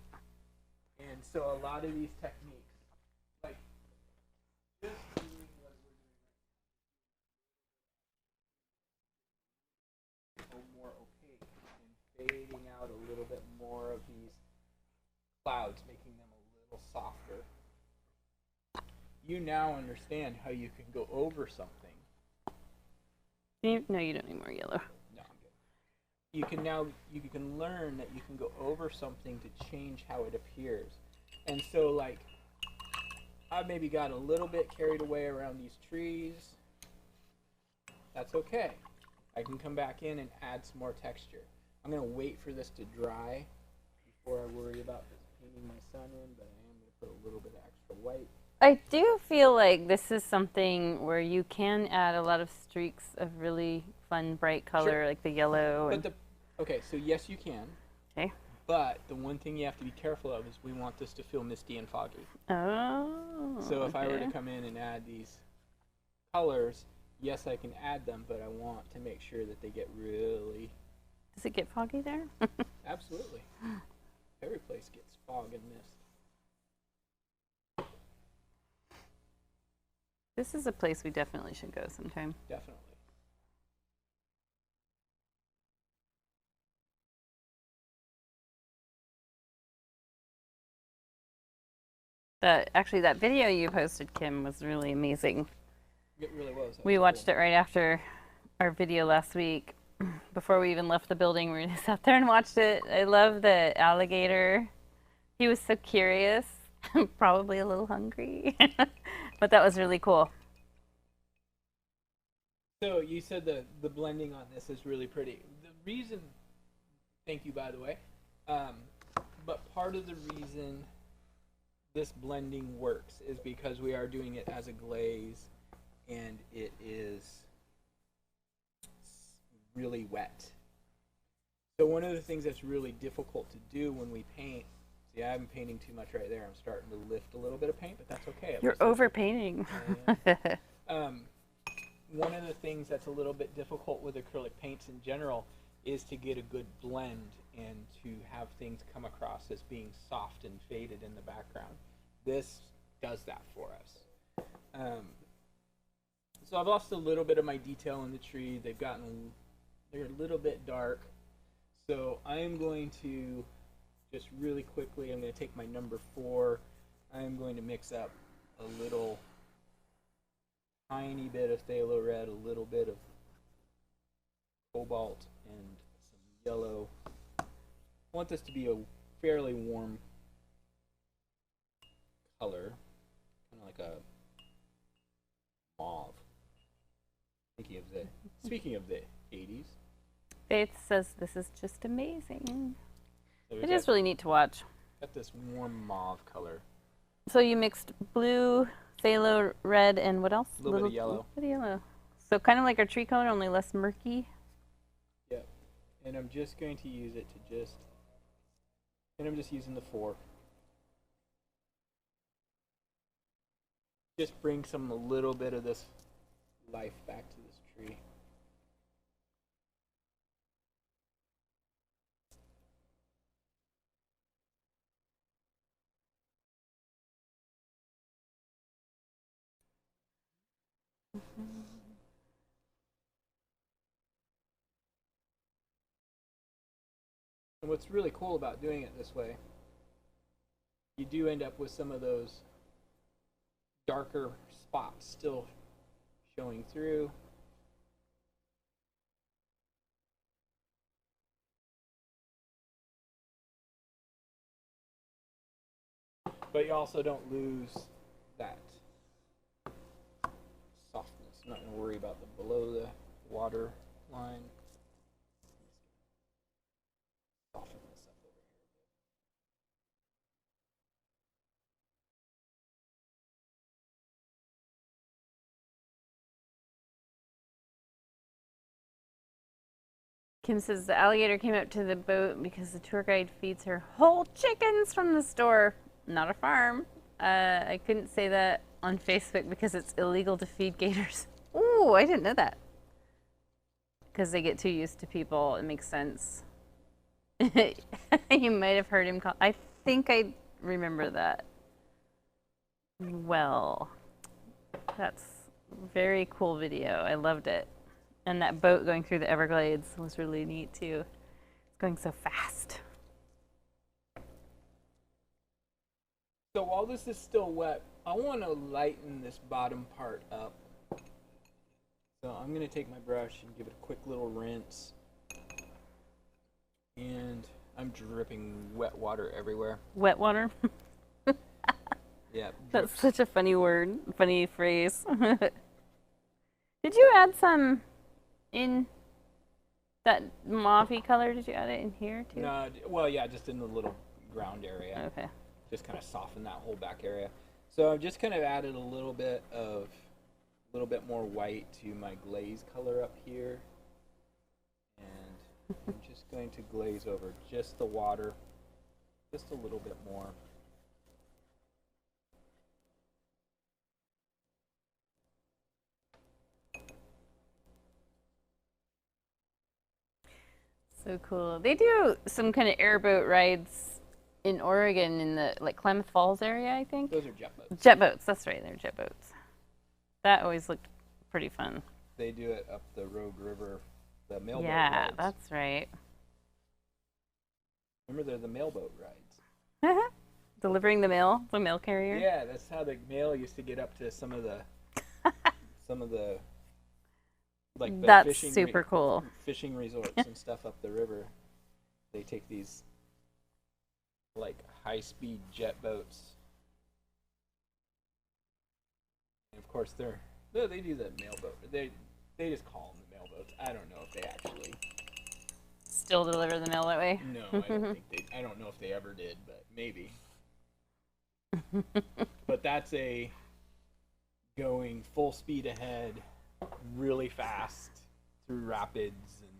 And so a lot of these techniques, like just doing what we're doing, more opaque and fading out a little bit more of these clouds, making them a little softer. You now understand how you can go over something. No, you don't need more yellow. No, I'm good. You can learn that you can go over something to change how it appears. And so, like, I maybe got a little bit carried away around these trees. That's okay. I can come back in and add some more texture. I'm going to wait for this to dry before I worry about painting my sun in, but I am going to put a little bit of extra white. I do feel like this is something where you can add a lot of streaks of really fun, bright color, Sure. like the yellow. Okay, so yes, you can. Okay. But the one thing you have to be careful of is we want this to feel misty and foggy. Oh. So if I were okay. to come in and add these colors, yes, I can add them, but I want to make sure that they get really... Does it get foggy there? Absolutely. Every place gets fog and mist. This is a place we definitely should go sometime. Definitely. That video you posted, Kim, was really amazing. It really was. We watched it right after our video last week. Before we even left the building, we sat there and watched it. I love the alligator. He was so curious, probably a little hungry, but that was really cool. So you said the blending on this is really pretty. The reason, thank you by the way, but part of the reason this blending works is because we are doing it as a glaze and it is really wet. So one of the things that's really difficult to do when we paint, see I'm painting too much right there, I'm starting to lift a little bit of paint, but that's okay. You're over painting. One of the things that's a little bit difficult with acrylic paints in general is to get a good blend and to have things come across as being soft and faded in the background. This does that for us. So I've lost a little bit of my detail in the tree. They're a little bit dark. So I'm going to just really quickly, I'm going to take my number 4. I'm going to mix up a little tiny bit of phthalo red, a little bit of cobalt, and some yellow. I want this to be a fairly warm color, kind of like a mauve. Speaking of the 80s. Faith says this is just amazing. So It is really neat to watch. got this warm mauve color. So you mixed blue, phthalo red, and what else? A little bit of yellow. Bit of yellow. So kind of like our tree color, only less murky. Yep. And I'm just going to use it to just, and I'm just using the 4. Just bring a little bit of this life back to this tree. And what's really cool about doing it this way, you do end up with some of those darker spots still showing through. But you also don't lose that softness. I'm not going to worry about the below the water line. Soften this up over here. Kim says the alligator came up to the boat because the tour guide feeds her whole chickens from the store. Not a farm. I couldn't say that on Facebook because it's illegal to feed gators. Ooh, I didn't know that. Because they get too used to people. It makes sense. You might have heard him call. I think I remember that. Well, that's a very cool video. I loved it. And that boat going through the Everglades was really neat too. It's going so fast. So while this is still wet, I want to lighten this bottom part up. So I'm going to take my brush and give it a quick little rinse. And I'm dripping wet water everywhere. Wet water? Yeah. That's such a funny word, funny phrase. Did you add some in that mauve-y color? Did you add it in here too? No, well, yeah, just in the little ground area. Okay. Just kind of soften that whole back area. So I've just kind of added a little bit more white to my glaze color up here. And I'm just going to glaze over just the water. Just a little bit more. So cool. They do some kind of airboat rides in Oregon in the like Klamath Falls area, I think. Those are jet boats. Jet boats, that's right, they're jet boats. That always looked pretty fun. They do it up the Rogue River, the mailboat Yeah, rides. that's right. Remember, they're the mailboat rides. Delivering the mail carrier. Yeah, that's how the mail used to get up to some of the like the That's super cool. Fishing resorts and stuff up the river. They take these like high-speed jet boats, and of course they do the mailboat. They just call them the mailboats. I don't know if they actually Still deliver the mail that way. No, I don't think I don't know if they ever did, but maybe. But that's a going full speed ahead, really fast through rapids and.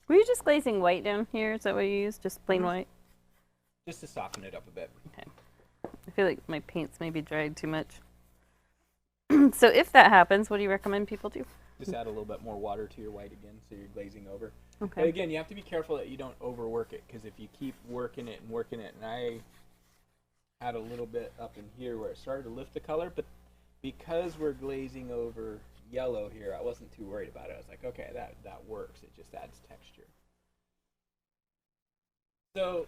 Were you just glazing white down here? Is that what you used? Just plain white? Just to soften it up a bit. Okay. I feel like my paint's maybe dried too much. So if that happens, what do you recommend people do? Just add a little bit more water to your white again, so you're glazing over. Okay. But again, you have to be careful that you don't overwork it, because if you keep working it, and I had a little bit up in here where it started to lift the color, but because we're glazing over yellow here, I wasn't too worried about it. I was like, okay, that works. It just adds texture. So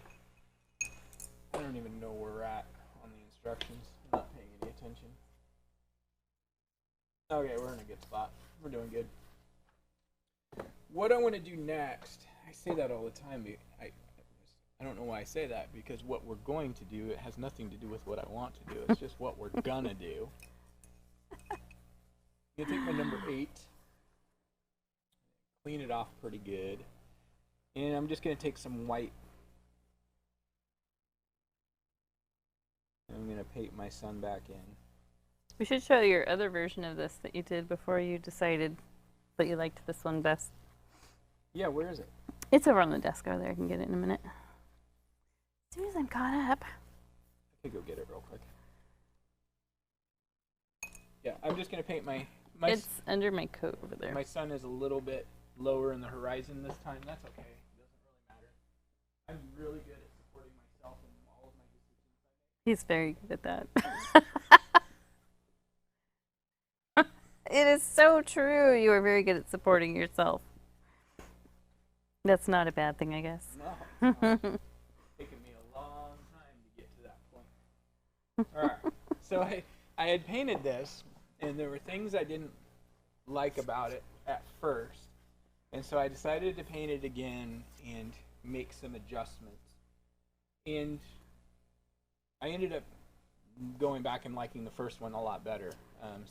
I don't even know where we're at on the instructions. I'm not paying any attention. Okay, we're in a good spot. We're doing good. What I want to do next, I say that all the time. I don't know why I say that, because what we're going to do, it has nothing to do with what I want to do. It's just what we're gonna do. I'm gonna take my number 8, clean it off pretty good, and I'm just gonna take some white. I'm gonna paint my sun back in. We should show your other version of this that you did before you decided that you liked this one best. Yeah, where is it? It's over on the desk over there. I can get it in a minute. As soon as I'm caught up. I could go get it real quick. Yeah, I'm just gonna paint my. It's under my coat over there. My sun is a little bit lower in the horizon this time. That's okay. It doesn't really matter. I'm really good at supporting myself in all of my decisions. He's very good at that. It is so true. You are very good at supporting yourself. That's not a bad thing, I guess. No, it's not. Taken me a long time to get to that point. All right. So I had painted this, and there were things I didn't like about it at first. And so I decided to paint it again and make some adjustments. And I ended up going back and liking the first one a lot better.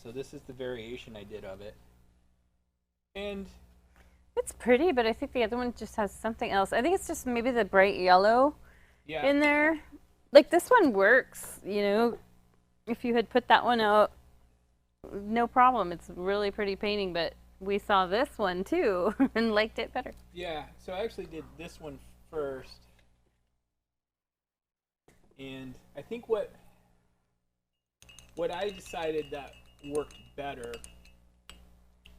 So this is the variation I did of it. And it's pretty, but I think the other one just has something else. I think it's just maybe the bright yellow in there. Like this one works, you know. If you had put that one out, no problem. It's really pretty painting, but we saw this one too and liked it better. Yeah, so I actually did this one first. And I think what I decided that worked better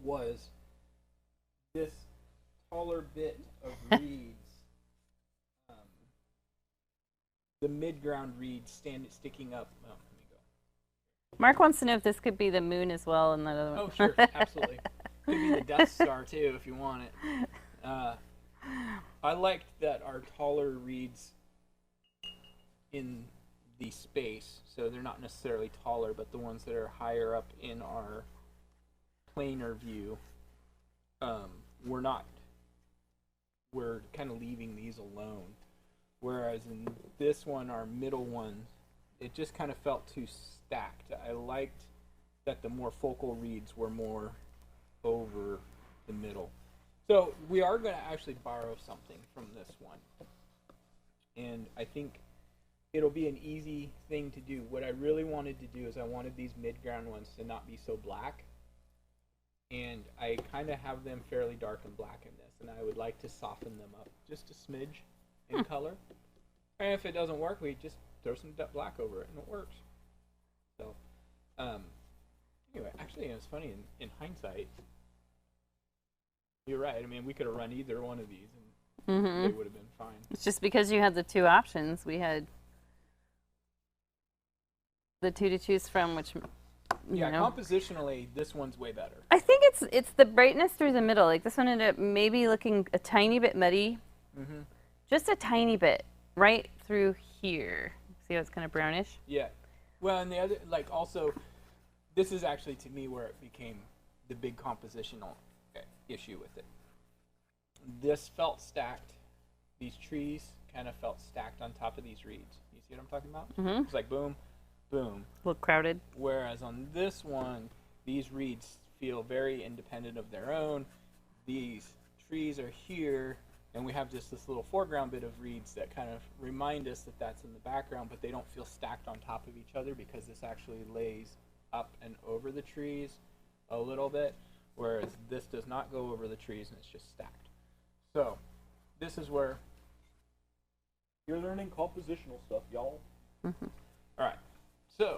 was this taller bit of reeds, the mid-ground reeds sticking up. Oh, let me go. Mark wants to know if this could be the moon as well in that other one. Oh, sure, absolutely. Could be the Death Star too if you want it. I liked that our taller reeds in the space, so they're not necessarily taller, but the ones that are higher up in our planar view, we're kind of leaving these alone. Whereas in this one, our middle one, it just kind of felt too stacked. I liked that the more focal reeds were more over the middle. So we are going to actually borrow something from this one. And I think it'll be an easy thing to do. What I really wanted to do is I wanted these mid-ground ones to not be so black. And I kind of have them fairly dark and black in this. And I would like to soften them up just a smidge in color. And if it doesn't work, we just throw some black over it, and it works. So, anyway, actually, it's funny in hindsight. You're right. I mean, we could have run either one of these, and they would have been fine. It's just because you had the two options. We had the two to choose from, which compositionally, this one's way better. I think it's the brightness through the middle. Like this one ended up maybe looking a tiny bit muddy, just a tiny bit right through here. See how it's kind of brownish? Yeah. Well, and the other, like, also, this is actually to me where it became the big compositional issue with it. This felt stacked. These trees kind of felt stacked on top of these reeds. You see what I'm talking about? It's like boom, boom. A little crowded. Whereas on this one, these reeds feel very independent of their own. These trees are here, and we have just this little foreground bit of reeds that kind of remind us that that's in the background, but they don't feel stacked on top of each other because this actually lays up and over the trees a little bit, whereas this does not go over the trees and it's just stacked. So this is where you're learning compositional stuff, y'all. All right. So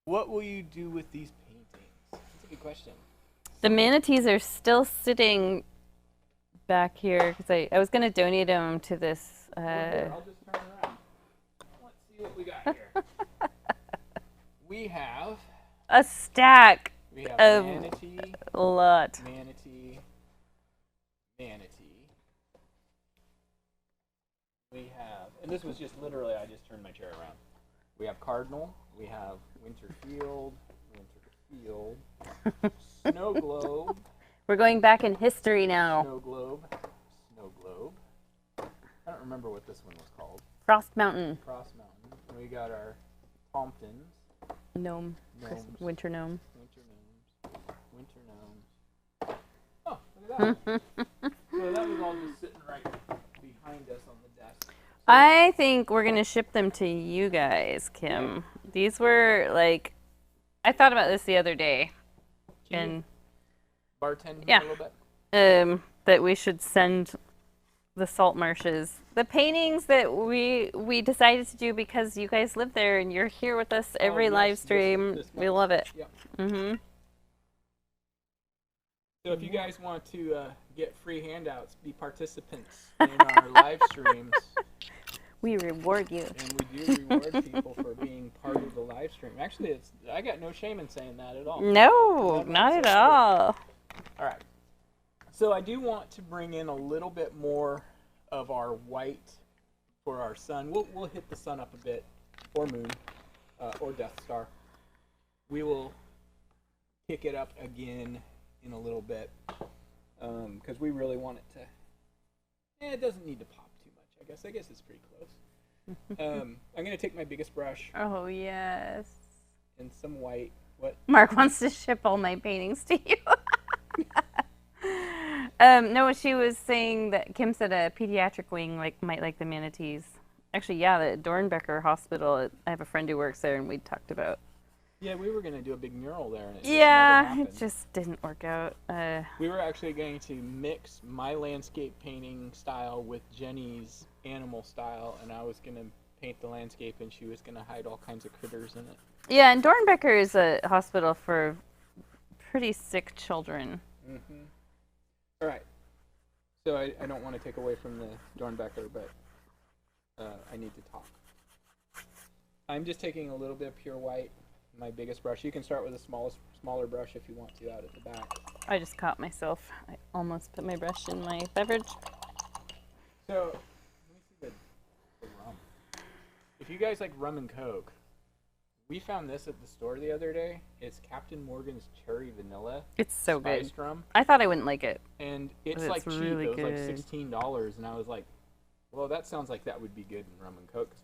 what will you do with these paintings? That's a good question. The manatees are still sitting back here because I was going to donate them to this. I'll just turn around. Let's see what we got here. We have a stack of manatee, a lot. Manatee. We have, and this was just literally, I just turned my chair around. We have cardinal. We have winter field, snow globe. We're going back in history now. Snow globe. I don't remember what this one was called. Frost Mountain. And we got our Tompkins. Gnome. Winter gnome. Oh, look at that. So that was all just sitting right behind us on the desk. So I think we're going to ship them to you guys, Kim. Yeah. These were like, I thought about this the other day. Can you bartend a little bit? That we should send the salt marshes the paintings that we decided to do because you guys live there and you're here with us every live stream. We love it. Yep. So if you guys want to get free handouts, be participants in our live streams. We reward you. And we do reward people for being part of the live stream. Actually, I got no shame in saying that at all. No, not at all. All right. So I do want to bring in a little bit more of our white for our sun. We'll hit the sun up a bit, or moon, or Death Star. We will kick it up again in a little bit because we really want it to. It doesn't need to pop too much. I guess it's pretty close. I'm gonna take my biggest brush. Oh yes. And some white. What? Mark wants to ship all my paintings to you. No, she was saying that Kim said a pediatric wing might like the manatees. Actually, yeah, the Dornbecker Hospital. I have a friend who works there, and we talked about. Yeah, we were going to do a big mural there, and it just didn't work out. We were actually going to mix my landscape painting style with Jenny's animal style, and I was going to paint the landscape, and she was going to hide all kinds of critters in it. Yeah, and Dornbecker is a hospital for pretty sick children. Mm-hmm. All right. So I don't want to take away from the Dornbecker, but I need to talk. I'm just taking a little bit of pure white, my biggest brush. You can start with a smaller brush if you want to out at the back. I just caught myself. I almost put my brush in my beverage. So, let me see the rum. If you guys like rum and Coke, we found this at the store the other day. It's Captain Morgan's Cherry Vanilla. It's so good. Spiced rum. I thought I wouldn't like it. And it's like cheap. Really it was good. like $16, and I was like, well, that sounds like that would be good in rum and Coke.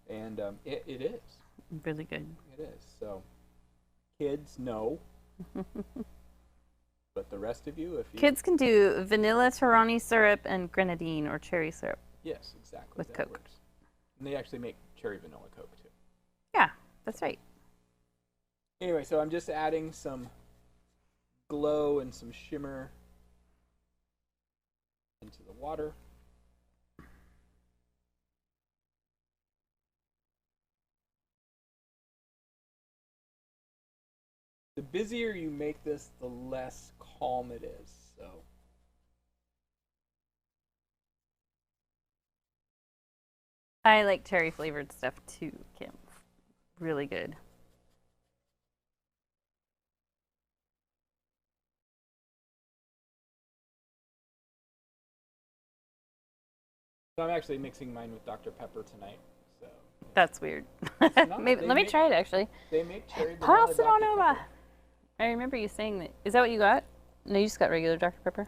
And it is. Really good. It is. So, kids, no. But the rest of you, if you... Kids can do vanilla Torani syrup and grenadine or cherry syrup. Yes, exactly. With that Coke. Works. And they actually make cherry vanilla Coke, too. Yeah, that's right. Anyway, so I'm just adding some glow and some shimmer into the water. The busier you make this, the less calm it is. So. I like cherry flavored stuff too, Kim. Really good. So I'm actually mixing mine with Dr. Pepper tonight. So. That's weird. Maybe, let me try it actually. They make cherry vanilla Pass it on Dr. over. Pepper. I remember you saying that. Is that what you got? No, you just got regular Dr. Pepper?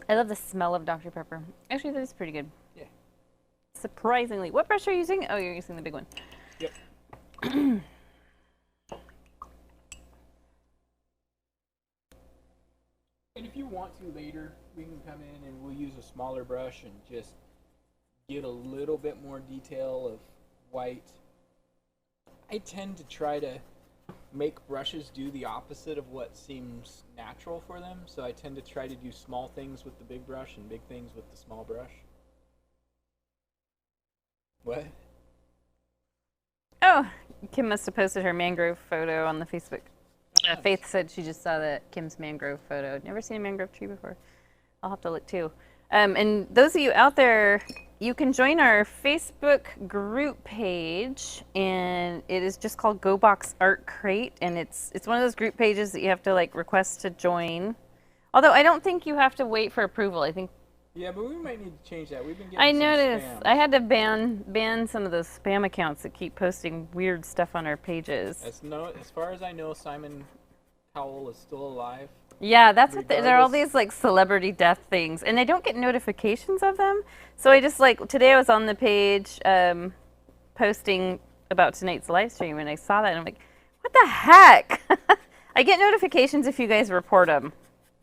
I love the smell of Dr. Pepper. Actually, that is pretty good. Yeah. Surprisingly. What brush are you using? Oh, you're using the big one. Yep. And if you want to later, we can come in and we'll use a smaller brush and just get a little bit more detail of white. I tend to try to make brushes do the opposite of what seems natural for them. So I tend to try to do small things with the big brush and big things with the small brush. What? Oh, Kim must have posted her mangrove photo on the Facebook. Faith said she just saw Kim's mangrove photo. Never seen a mangrove tree before. I'll have to look too. And those of you out there, you can join our Facebook group page, and it is just called Go Box Art Crate, and it's one of those group pages that you have to like request to join. Although I don't think you have to wait for approval. I think. Yeah, but we might need to change that. We've been getting I some noticed. spams. I had to ban some of those spam accounts that keep posting weird stuff on our pages. As far as I know, Simon Cowell is still alive. Yeah, that's what there are all Regardless. these like celebrity death things, and I don't get notifications of them. So I just like today I was on the page posting about tonight's live stream, and I saw that, and I'm like, what the heck? I get notifications if you guys report them.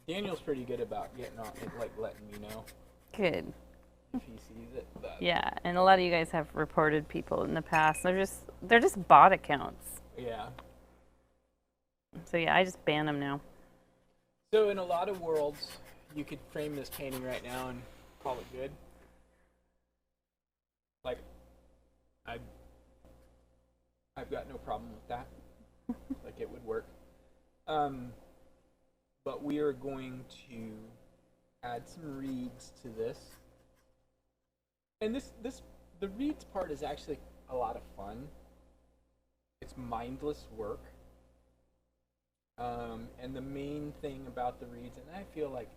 Daniel's pretty good about getting on, like letting me know Good. if he sees it. But Yeah, and a lot of you guys have reported people in the past. They're just bot accounts. yeah. So yeah, I just ban them now. So in a lot of worlds, you could frame this painting right now and call it good. Like, I've got no problem with that. Like it would work. But we are going to add some reeds to this. And the reeds part is actually a lot of fun. It's mindless work. And the main thing about the reeds, and I feel like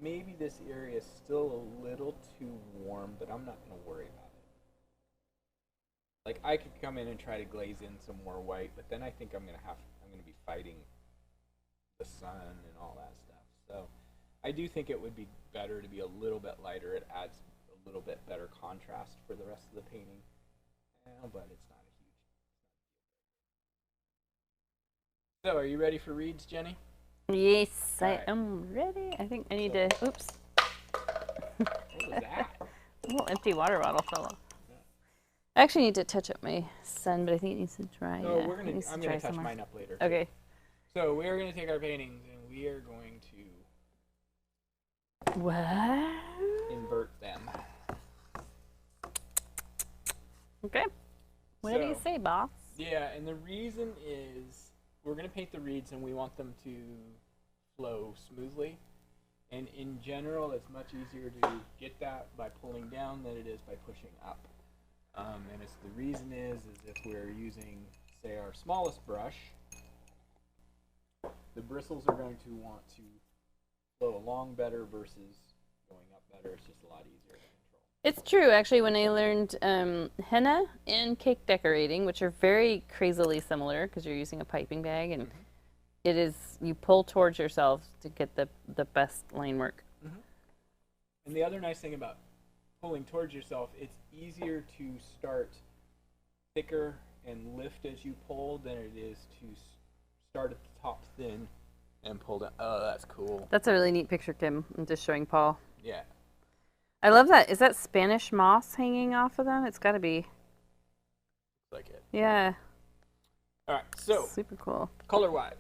maybe this area is still a little too warm, but I'm not going to worry about it. Like I could come in and try to glaze in some more white, but then I think I'm going to be fighting the sun and all that stuff. So I do think it would be better to be a little bit lighter. It adds a little bit better contrast for the rest of the painting. But it's not a huge. So are you ready for reeds, Jenny? Yes, All I right. am ready. I think I need to. Oops. What was that? A little empty water bottle fell off. I actually need to touch up my sun, but I think it needs to dry. No, yeah, it needs I'm dry gonna touch somewhere. mine up later. Okay. So we are gonna take our paintings and we are going to What? invert them. Okay. Whatever you So- say, boss. Yeah, and the reason is we're gonna paint the reeds and we want them to flow smoothly. And in general, it's much easier to get that by pulling down than it is by pushing up. And it's the reason is if we're using, say, our smallest brush, the bristles are going to want to flow along better versus going up better. It's just a lot easier to control. It's true, actually, when I learned henna and cake decorating, which are very crazily similar because you're using a piping bag, and it is, you pull towards yourself to get the best line work. And the other nice thing about pulling towards yourself, it's easier to start thicker and lift as you pull than it is to start at the top thin and pull down. Oh, that's cool. That's a really neat picture, Kim. I'm just showing Paul. Yeah. I love that. Is that Spanish moss hanging off of them? It's got to be. Like it. Yeah. All right, so Super cool. color-wise,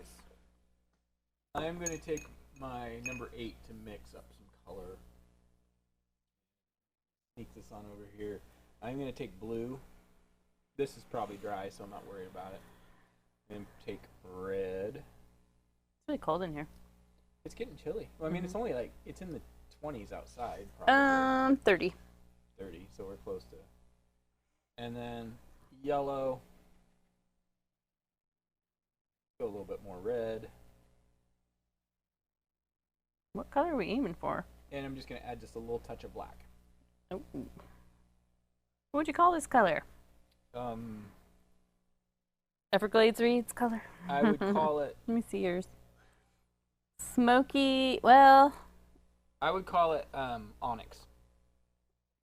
I'm going to take my number 8 to mix up some color. Sneak this on over here. I'm going to take blue This is probably dry, so I'm not worried about it. And take red. It's really cold in here. It's getting chilly. Well, I mean, it's only like, it's in the 20s outside, probably. 30. 30, so we're close to. And then yellow. Go a little bit more red. What color are we aiming for? And I'm just going to add just a little touch of black. Oh. What would you call this color? Everglades reeds color? I would call it... Let me see yours. Smoky, well... I would call it onyx.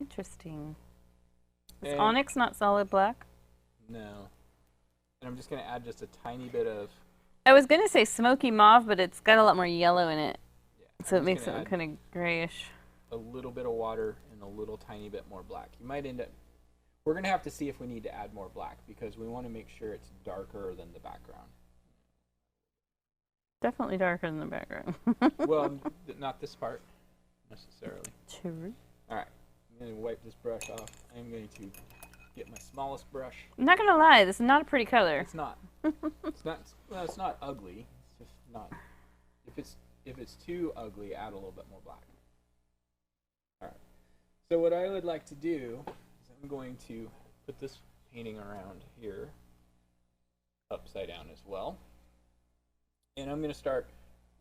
Interesting. Is And onyx not solid black? no. And I'm just going to add just a tiny bit of... I was going to say smoky mauve, but it's got a lot more yellow in it. Yeah, So it makes it kind of grayish. A little bit of water and a little tiny bit more black. You might end up... We're going to have to see if we need to add more black because we want to make sure it's darker than the background. Definitely darker than the background. Well, not this part necessarily. True. All right. I'm going to wipe this brush off. I'm going to get my smallest brush. I'm not going to lie, this is not a pretty color. It's not. Well, it's not ugly. It's just not. If it's too ugly, add a little bit more black. All right. So what I would like to do is I'm going to put this painting around here upside down as well. And I'm going to start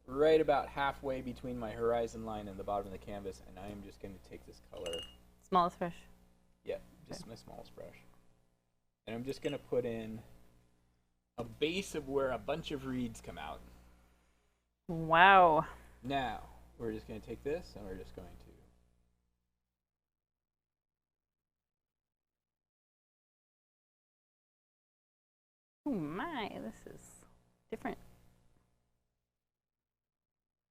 right about halfway between my horizon line and the bottom of the canvas, and I am just going to take this color. Smallest brush. Yeah, just my smallest brush. And I'm just going to put in a base of where a bunch of reeds come out. Wow. Now, we're just going to take this and we're just going to... Oh my, this is different.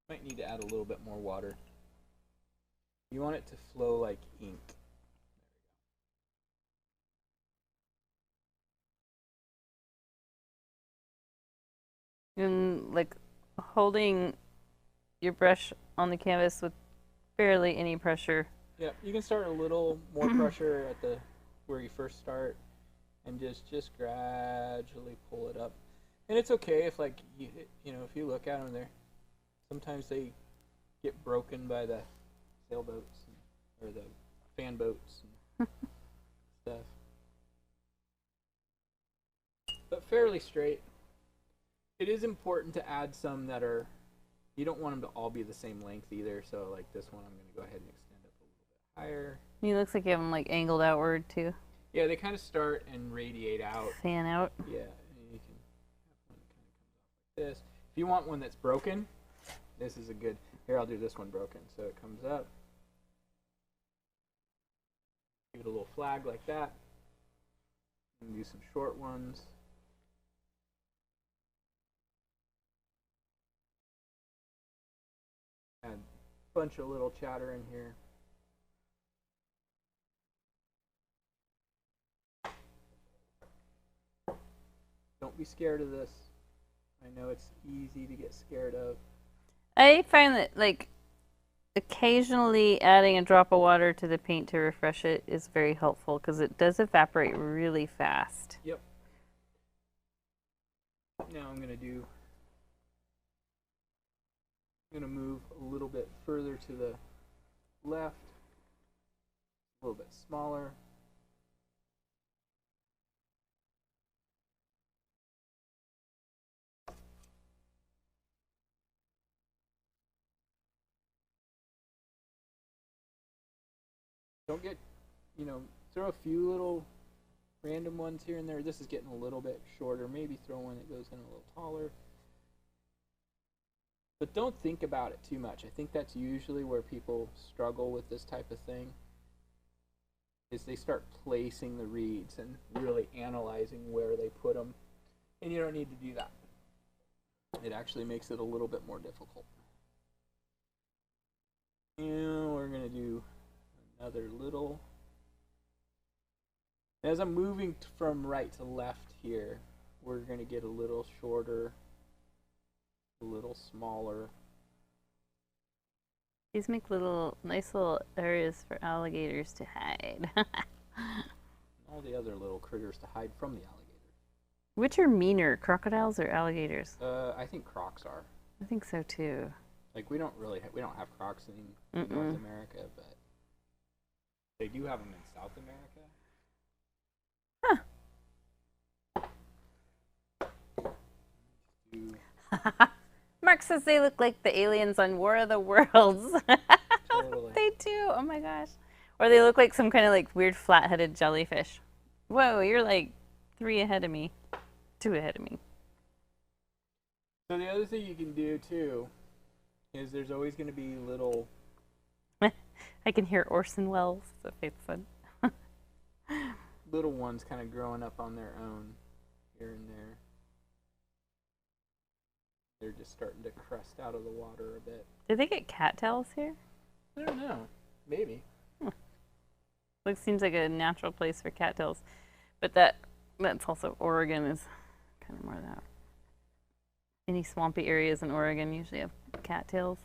Might need to add a little bit more water. You want it to flow like ink. And like holding your brush on the canvas with barely any pressure. Yeah, you can start a little more pressure at the where you first start, and just gradually pull it up. And it's okay if like you know if you look at them, sometimes they get broken by the sailboats or the fan boats and stuff. But fairly straight. It is important to add some that are, you don't want them to all be the same length either, so like this one I'm going to go ahead and extend up a little bit higher. It looks like you have them like angled outward too. Yeah, they kind of start and radiate out. Fan out. Yeah, and you can have one that kind of comes off like this. If you want one that's broken, this is a good, here I'll do this one broken. So it comes up. Give it a little flag like that. And do some short ones. Add a bunch of little chatter in here. Don't be scared of this. I know it's easy to get scared of. I find that like occasionally adding a drop of water to the paint to refresh it is very helpful because it does evaporate really fast. Yep. Now I'm going to move a little bit further to the left, a little bit smaller. Don't get, throw a few little random ones here and there. This is getting a little bit shorter. Maybe throw one that goes in a little taller. But don't think about it too much. I think that's usually where people struggle with this type of thing, is they start placing the reeds and really analyzing where they put them. And you don't need to do that. It actually makes it a little bit more difficult. And we're going to do another little. As I'm moving from right to left here, we're going to get a little shorter, a little smaller. These make nice little areas for alligators to hide. all the other little critters to hide from the alligators. Which are meaner, crocodiles or alligators? I think crocs are. I think so too. Like we don't have crocs in North America, but they do have them in South America. Huh. Mark says they look like the aliens on War of the Worlds. Totally. They do. Oh my gosh. Or they look like some kind of like weird flat-headed jellyfish. Whoa, you're like 3 ahead of me. 2 ahead of me. So the other thing you can do too is there's always going to be little. I can hear Orson Welles. That's what Faith said. Little ones kind of growing up on their own here and there. They're just starting to crest out of the water a bit. Did they get cattails here? I don't know. Maybe. Like seems like a natural place for cattails, but that's also Oregon is kind of more of that. Any swampy areas in Oregon usually have cattails.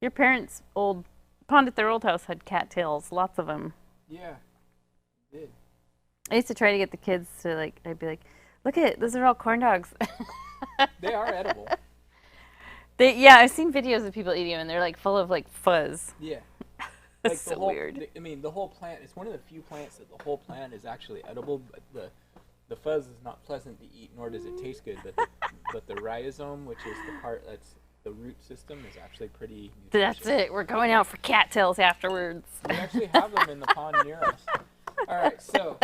Your parents' old pond at their old house had cattails, lots of them. Yeah, it did. I used to try to get the kids to like. I'd be like, "Look at it, those are all corn dogs." They are edible. Yeah, I've seen videos of people eating them, and they're like full of like fuzz. Yeah. That's Like so weird. I mean, the whole plant. It's one of the few plants that the whole plant is actually edible, but the fuzz is not pleasant to eat, nor does it taste good. But the rhizome, which is the part that's the root system, is actually pretty nutritious. That's it. We're going out for cattails afterwards. We actually have them in the pond near us. All right, so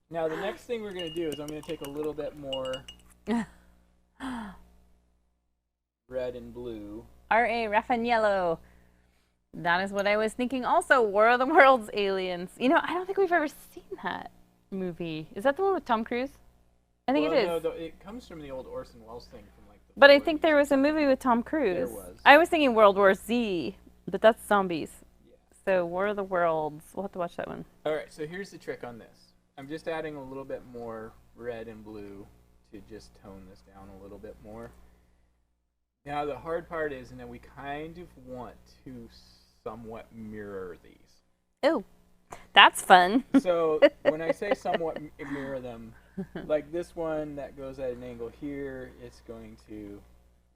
now the next thing we're going to do is I'm going to take a little bit more red and blue. R.A. Raffagnello. That is what I was thinking. Also, War of the Worlds aliens. You know, I don't think we've ever seen that movie. Is that the one with Tom Cruise? I think it is. No, it comes from the old Orson Welles thing from like the But 40s. I think there was a movie with Tom Cruise. There was. I was thinking World War Z, but that's zombies. Yeah. So War of the Worlds. We'll have to watch that one. All right, so here's the trick on this. I'm just adding a little bit more red and blue to just tone this down a little bit more. Now the hard part is, and then we kind of want to somewhat mirror these. Oh, that's fun. So when I say somewhat mirror them, like this one that goes at an angle here, it's going to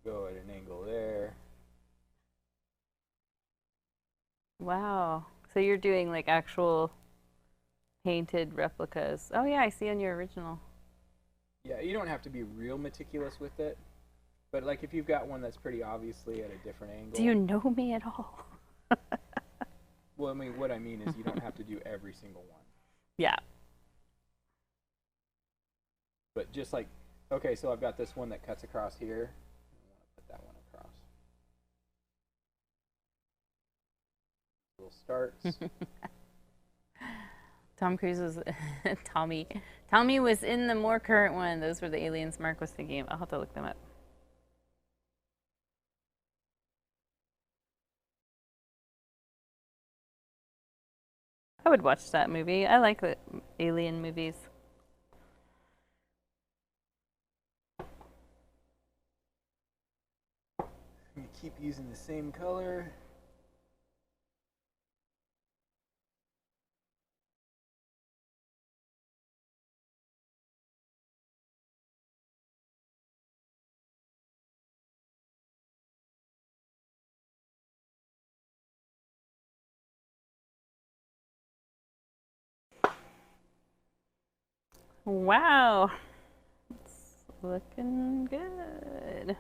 go at an angle there. Wow. So you're doing like actual painted replicas. Oh yeah, I see on your original. Yeah, you don't have to be real meticulous with it, but like if you've got one that's pretty obviously at a different angle. Do you know me at all? Well, I mean, what I mean is you don't have to do every single one. Yeah. But just like, okay, so I've got this one that cuts across here. I want to put that one across. Little starts. Tom Cruise was Tommy. Tommy was in the more current one. Those were the aliens Mark was thinking of. I'll have to look them up. I would watch that movie. I like the alien movies. You keep using the same color. Wow. It's looking good.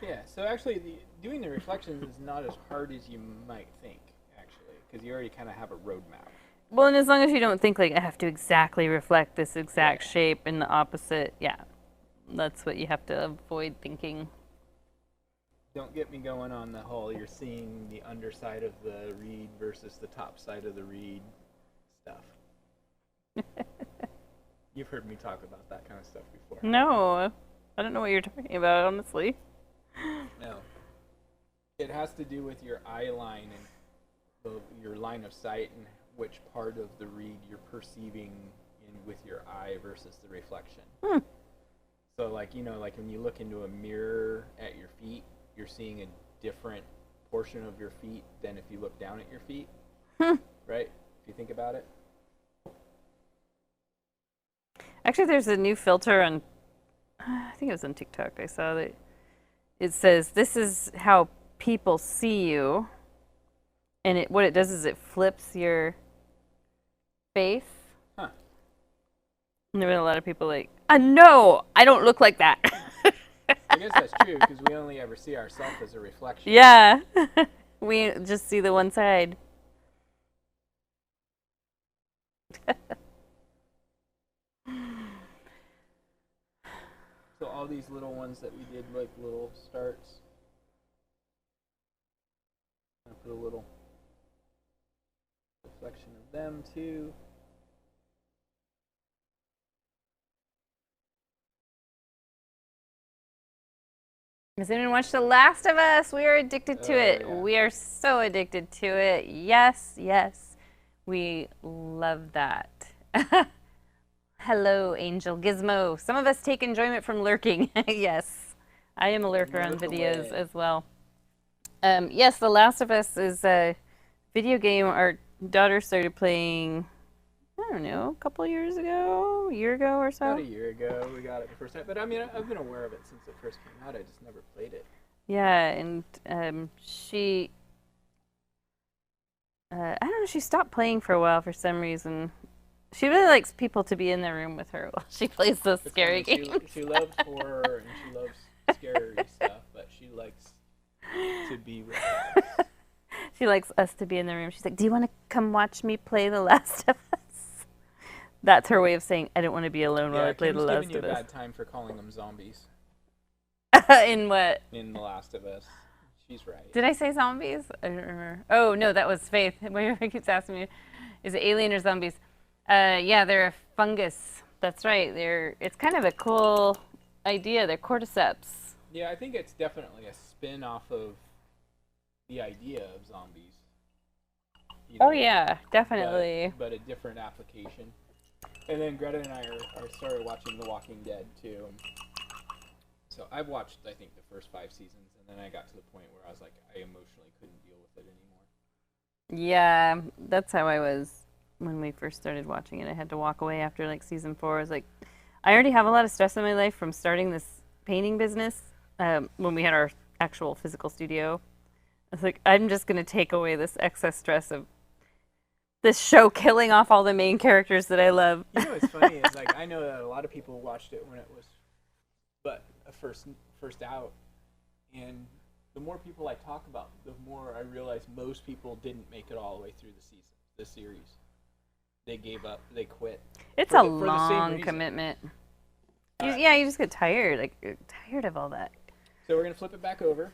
Yeah, so actually doing the reflections is not as hard as you might think, actually, because you already kind of have a roadmap. Well, and as long as you don't think like I have to exactly reflect this exact shape in the opposite, yeah, that's what you have to avoid thinking. Don't get me going on the whole you're seeing the underside of the reed versus the top side of the reed stuff. You've heard me talk about that kind of stuff before. No, I don't know what you're talking about, honestly. No. It has to do with your eye line and your line of sight and which part of the reed you're perceiving with your eye versus the reflection. So like, you know, like when you look into a mirror at your feet, you're seeing a different portion of your feet than if you look down at your feet. Right? If you think about it. Actually, there's a new filter on, I think it was on TikTok. I saw that it says, this is how people see you. And what it does is it flips your face. Huh. And there were a lot of people like, no, I don't look like that. I guess that's true because we only ever see ourselves as a reflection. Yeah. We just see the one side. So all these little ones that we did, like little starts, I put a little reflection of them too. Has anyone watched The Last of Us? We are addicted to it. Yeah. We are so addicted to it. Yes, yes. We love that. Hello, Angel Gizmo. Some of us take enjoyment from lurking. Yes, I am a lurker on videos as well. Yes, The Last of Us is a video game our daughter started playing, I don't know, a couple years ago, a year ago or so. About a year ago, we got it the first time. But I mean, I've been aware of it since it first came out. I just never played it. Yeah, and she, I don't know, she stopped playing for a while for some reason. She really likes people to be in the room with her while she plays those scary games. She loves horror and she loves scary stuff, but she likes to be with us. She likes us to be in the room. She's like, do you want to come watch me play The Last of Us? That's her way of saying, I don't want to be alone while I play The Last of Us. Giving you a bad time for calling them zombies. In what? In The Last of Us. She's right. Did I say zombies? I don't remember. Oh, no, that was Faith. Everybody keeps asking me, is it alien or zombies? Yeah, they're a fungus. That's right. It's kind of a cool idea. They're cordyceps. Yeah, I think it's definitely a spin-off of the idea of zombies. You know, oh, yeah, definitely. But a different application. And then Greta and I are started watching The Walking Dead, too. So I've watched, I think, the first 5 seasons, and then I got to the point where I was like, I emotionally couldn't deal with it anymore. Yeah, that's how I was when we first started watching it. I had to walk away after like season 4. I was like, I already have a lot of stress in my life from starting this painting business when we had our actual physical studio. I was like, I'm just going to take away this excess stress of this show killing off all the main characters that I love. You know what's funny is like I know that a lot of people watched it when it was first out, and the more people I talk about, the more I realize most people didn't make it all the way through the series. They gave up. They quit. It's a long commitment. Yeah, you just get tired. Like, you're tired of all that. So we're going to flip it back over.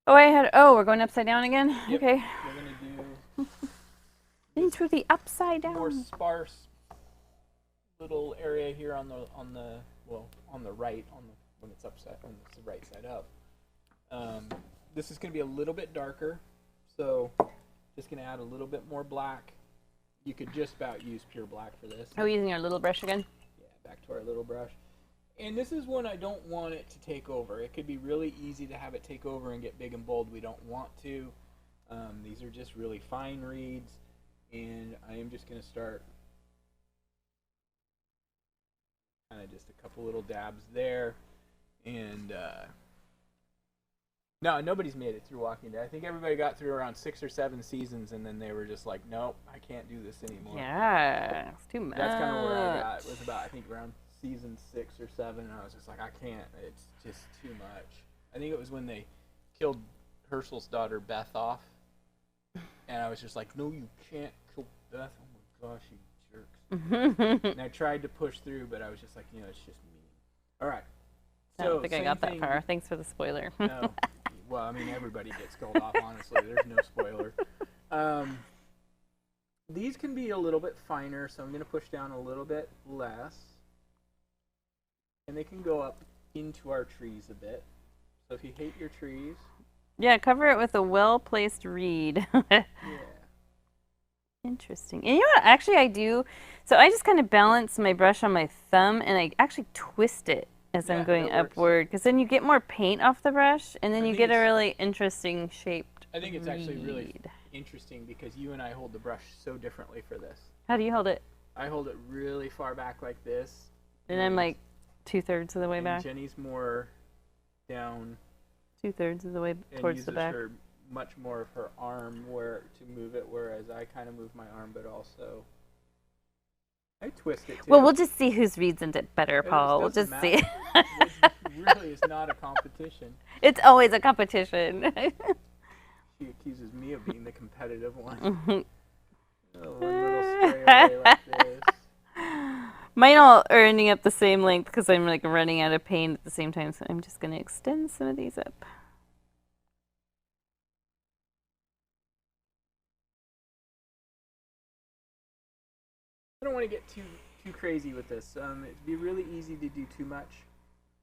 We're going upside down again? Yep. Okay. We're going to do into the upside down. More sparse little area here on the right, when it's upside, when it's the right side up. This is going to be a little bit darker, so just going to add a little bit more black. You could just about use pure black for this. Are we using our little brush again? Yeah, back to our little brush. And this is one I don't want it to take over. It could be really easy to have it take over and get big and bold. We don't want to. These are just really fine reads, and I am just going to start kind of just a couple little dabs there. And no, nobody's made it through Walking Dead. I think everybody got through around 6 or 7 seasons, and then they were just like, nope, I can't do this anymore. Yeah, it's too much. That's kind of where I got. It was about, I think, around season 6 or 7, and I was just like, I can't. It's just too much. I think it was when they killed Herschel's daughter, Beth, off. And I was just like, no, you can't kill Beth. Oh, my gosh, you jerks. And I tried to push through, but I was just like, it's just mean. All right. I don't think I got that far. Thanks for the spoiler. No. Well, I mean, everybody gets killed off, honestly. There's no spoiler. These can be a little bit finer, so I'm going to push down a little bit less. And they can go up into our trees a bit. So if you hate your trees... Yeah, cover it with a well-placed reed. Yeah. Interesting. And you know what? Actually, I do. So I just kind of balance my brush on my thumb, and I actually twist it as I'm going upward, because then you get more paint off the brush, and then you get a really interesting shaped I think it's reed. actually really interesting because you and I hold the brush so differently for this. How do you hold it? I hold it really far back like this. And I'm like 2/3 of the way back. Jenny's more down. 2/3 of the way towards the back. Her much more of her arm to move it, whereas I kind of move my arm, but also I twist it too. Well, we'll just see whose reads it better, Paul. We'll just see. It really is not a competition. It's always a competition. She accuses me of being the competitive one. One little stray away like this. Mine all are ending up the same length because I'm like running out of paint at the same time, so I'm just going to extend some of these up. I don't want to get too crazy with this. It'd be really easy to do too much.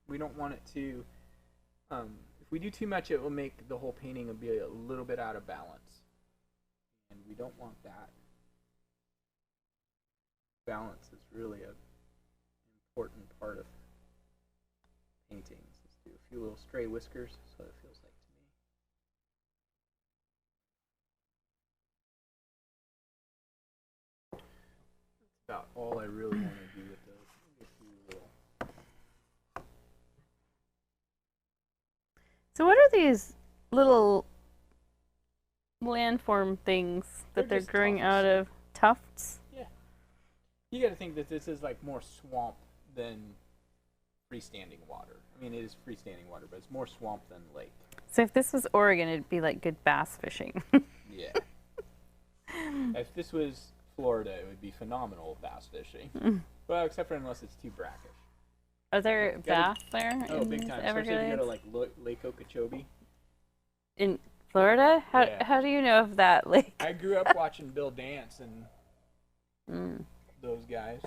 We don't want it to. If we do too much, it will make the whole painting be a little bit out of balance, and we don't want that. Balance is really an important part of paintings. Let's do a few little stray whiskers, so it feels like to me. That's about all I really want to do with those. So what are these little landform things that they're growing out of? Tufts? Yeah. You got to think that this is like more swamp than freestanding water. I mean, it is freestanding water, but it's more swamp than lake. So if this was Oregon, it'd be like good bass fishing. Yeah. If this was Florida, it would be phenomenal bass fishing. Well, except for unless it's too brackish. Are there bass there? Oh, big time. Especially if you go to like Lake Okeechobee. In Florida? How do you know of that lake? I grew up watching Bill dance and those guys.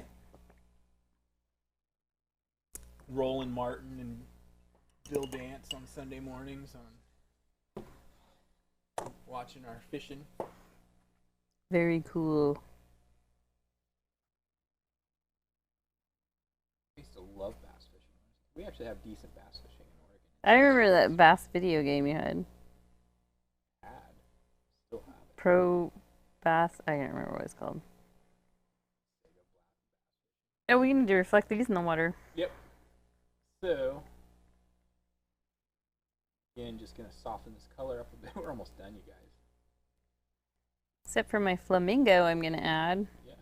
Roland Martin and Bill dance on Sunday mornings on watching our fishing. Very cool. I used to love bass fishing. We actually have decent bass fishing in Oregon. I remember that bass video game you had. Still have it. Pro Bass. I can't remember what it's called. Oh, we need to reflect these in the water. Yep. So, again, just going to soften this color up a bit. We're almost done, you guys. Except for my flamingo I'm going to add. Yeah.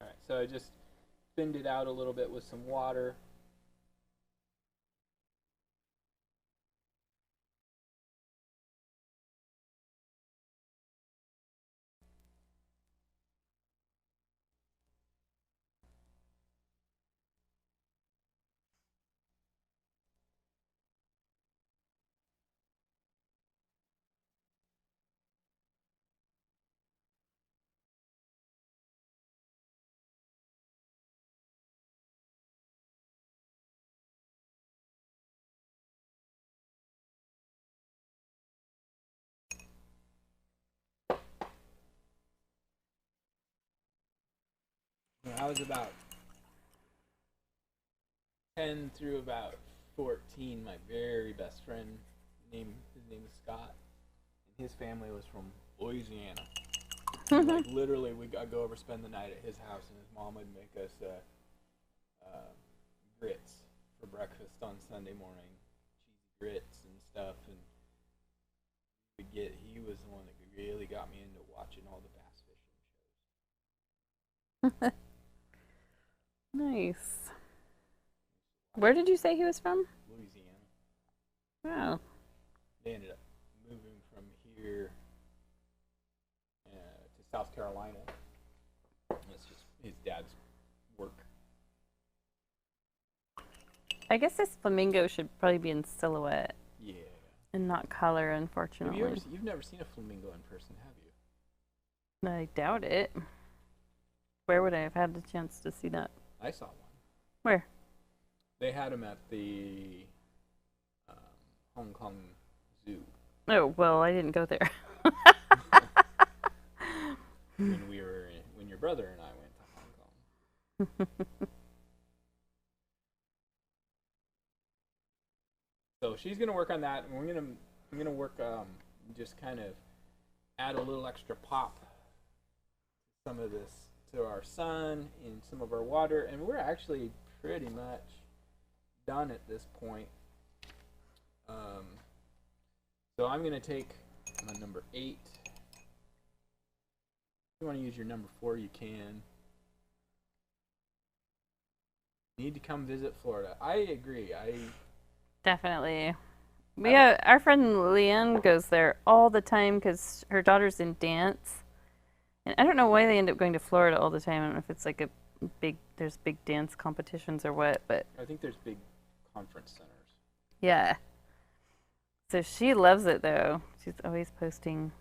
All right, so I just thinned it out a little bit with some water. When I was about 10 through about 14, my very best friend, his name is Scott, and his family was from Louisiana. Like literally, I'd go over, spend the night at his house, and his mom would make us grits for breakfast on Sunday morning, cheesy grits and stuff. And he was the one that really got me into watching all the bass fishing shows. Nice. Where did you say he was from? Louisiana. Wow. They ended up moving from here to South Carolina. It's just his dad's work. I guess this flamingo should probably be in silhouette. Yeah. And not color, unfortunately. You've never seen a flamingo in person, have you? I doubt it. Where would I have had the chance to see that? I saw one. Where? They had him at the Hong Kong Zoo. Oh, well, I didn't go there. when your brother and I went to Hong Kong. So she's gonna work on that, and I'm gonna work just kind of add a little extra pop some of this to our sun in some of our water, and we're actually pretty much done at this point. Um, so I'm going to take my number 8. If you want to use your number 4, you can. Need to come visit Florida. I agree. Definitely. Yeah, our friend Leanne goes there all the time because her daughter's in dance. And I don't know why they end up going to Florida all the time. I don't know if it's like there's big dance competitions or what, but I think there's big conference centers. yeah. So she loves it though. She's always posting.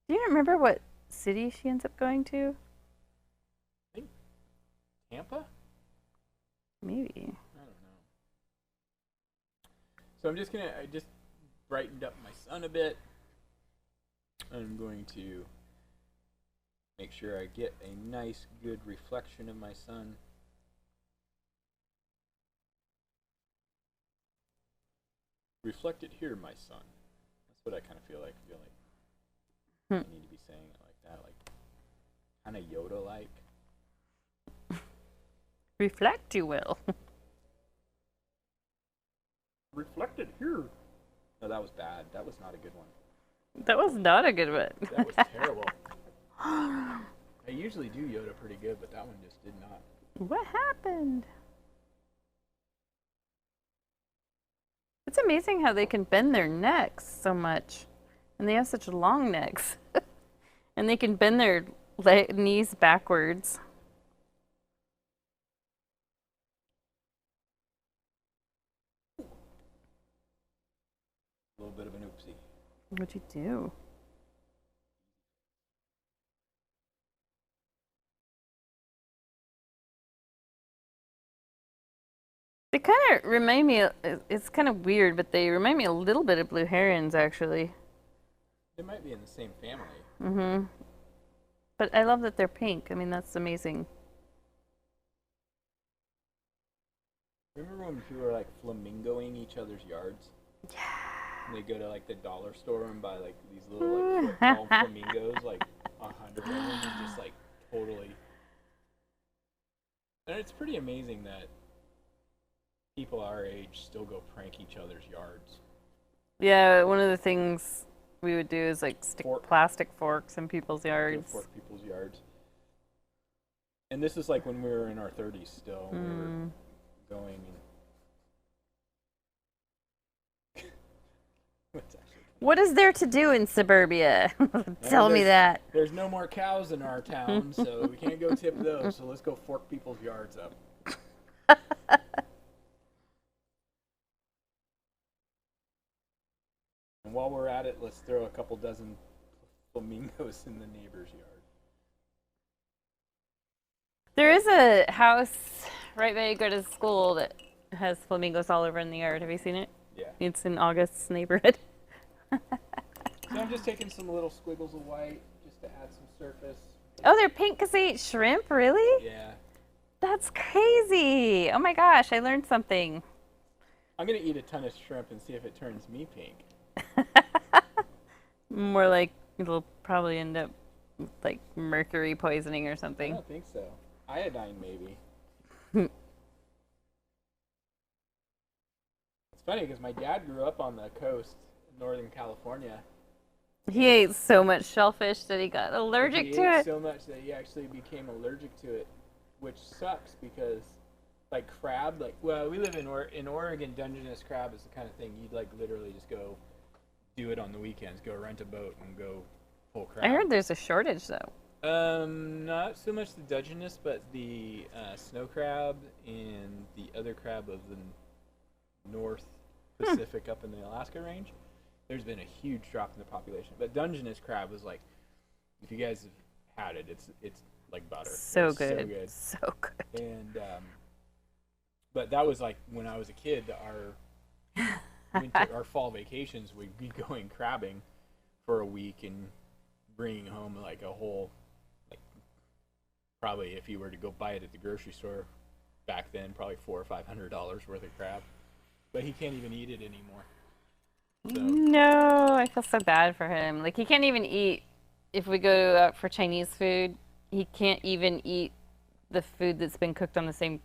Do you remember what city she ends up going to? I think Tampa? Maybe. I don't know. So I just brightened up my sun a bit. I'm going to make sure I get a nice, good reflection of my sun. Reflect it here, my sun. That's what I kind of feel like. I need to be saying it like that, like kind of Yoda-like. Reflect, you will. Reflect it here. No, that was bad. That was not a good one. That was not a good one. That was terrible. I usually do Yoda pretty good, but that one just did not. What happened? It's amazing how they can bend their necks so much. And they have such long necks. And they can bend their knees backwards. A little bit of an oopsie. What'd you do? They kind of remind me, it's kind of weird, but they remind me a little bit of blue herons, actually. They might be in the same family. Mm-hmm. But I love that they're pink. I mean, that's amazing. Remember when people were like flamingoing each other's yards? Yeah. And they go to like the dollar store and buy like these little like foot-tall flamingos, like 100 of them, and just like totally. And it's pretty amazing that people our age still go prank each other's yards. Yeah, one of the things we would do is like stick plastic forks in people's yards. Fork people's yards. And this is like when we were in our 30s still. We were going. What is there to do in suburbia? Tell me that. There's no more cows in our town, so we can't go tip those. So let's go fork people's yards up. And while we're at it, let's throw a couple dozen flamingos in the neighbor's yard. There is a house right by you go to school that has flamingos all over in the yard. Have you seen it? Yeah. It's in August's neighborhood. So I'm just taking some little squiggles of white just to add some surface. Oh, they're pink because they eat shrimp? Really? Yeah. That's crazy. Oh my gosh, I learned something. I'm going to eat a ton of shrimp and see if it turns me pink. More like it'll probably end up with like mercury poisoning or something. I don't think so. Iodine, maybe. It's funny because my dad grew up on the coast in Northern California. He ate so much shellfish that he got allergic to it. He ate so much that he actually became allergic to it, which sucks because, like crab, we live in Oregon. Dungeness crab is the kind of thing you'd like literally just go do it on the weekends. Go rent a boat and go pull crab. I heard there's a shortage though. Not so much the Dungeness, but the snow crab and the other crab of the North Pacific up in the Alaska range. There's been a huge drop in the population. But Dungeness crab was like, if you guys have had it, it's like butter. So it's good. So good. So good. And but that was like when I was a kid. Our fall vations, we'd be going crabbing for a week and bringing home like a whole, like probably if you were to go buy it at the grocery store back then, probably $400 or $500 worth of crab. But he can't even eat it anymore. So. No, I feel so bad for him. Like he can't even eat if we go out for Chinese food. he can't even eat the food that's been cooked on the same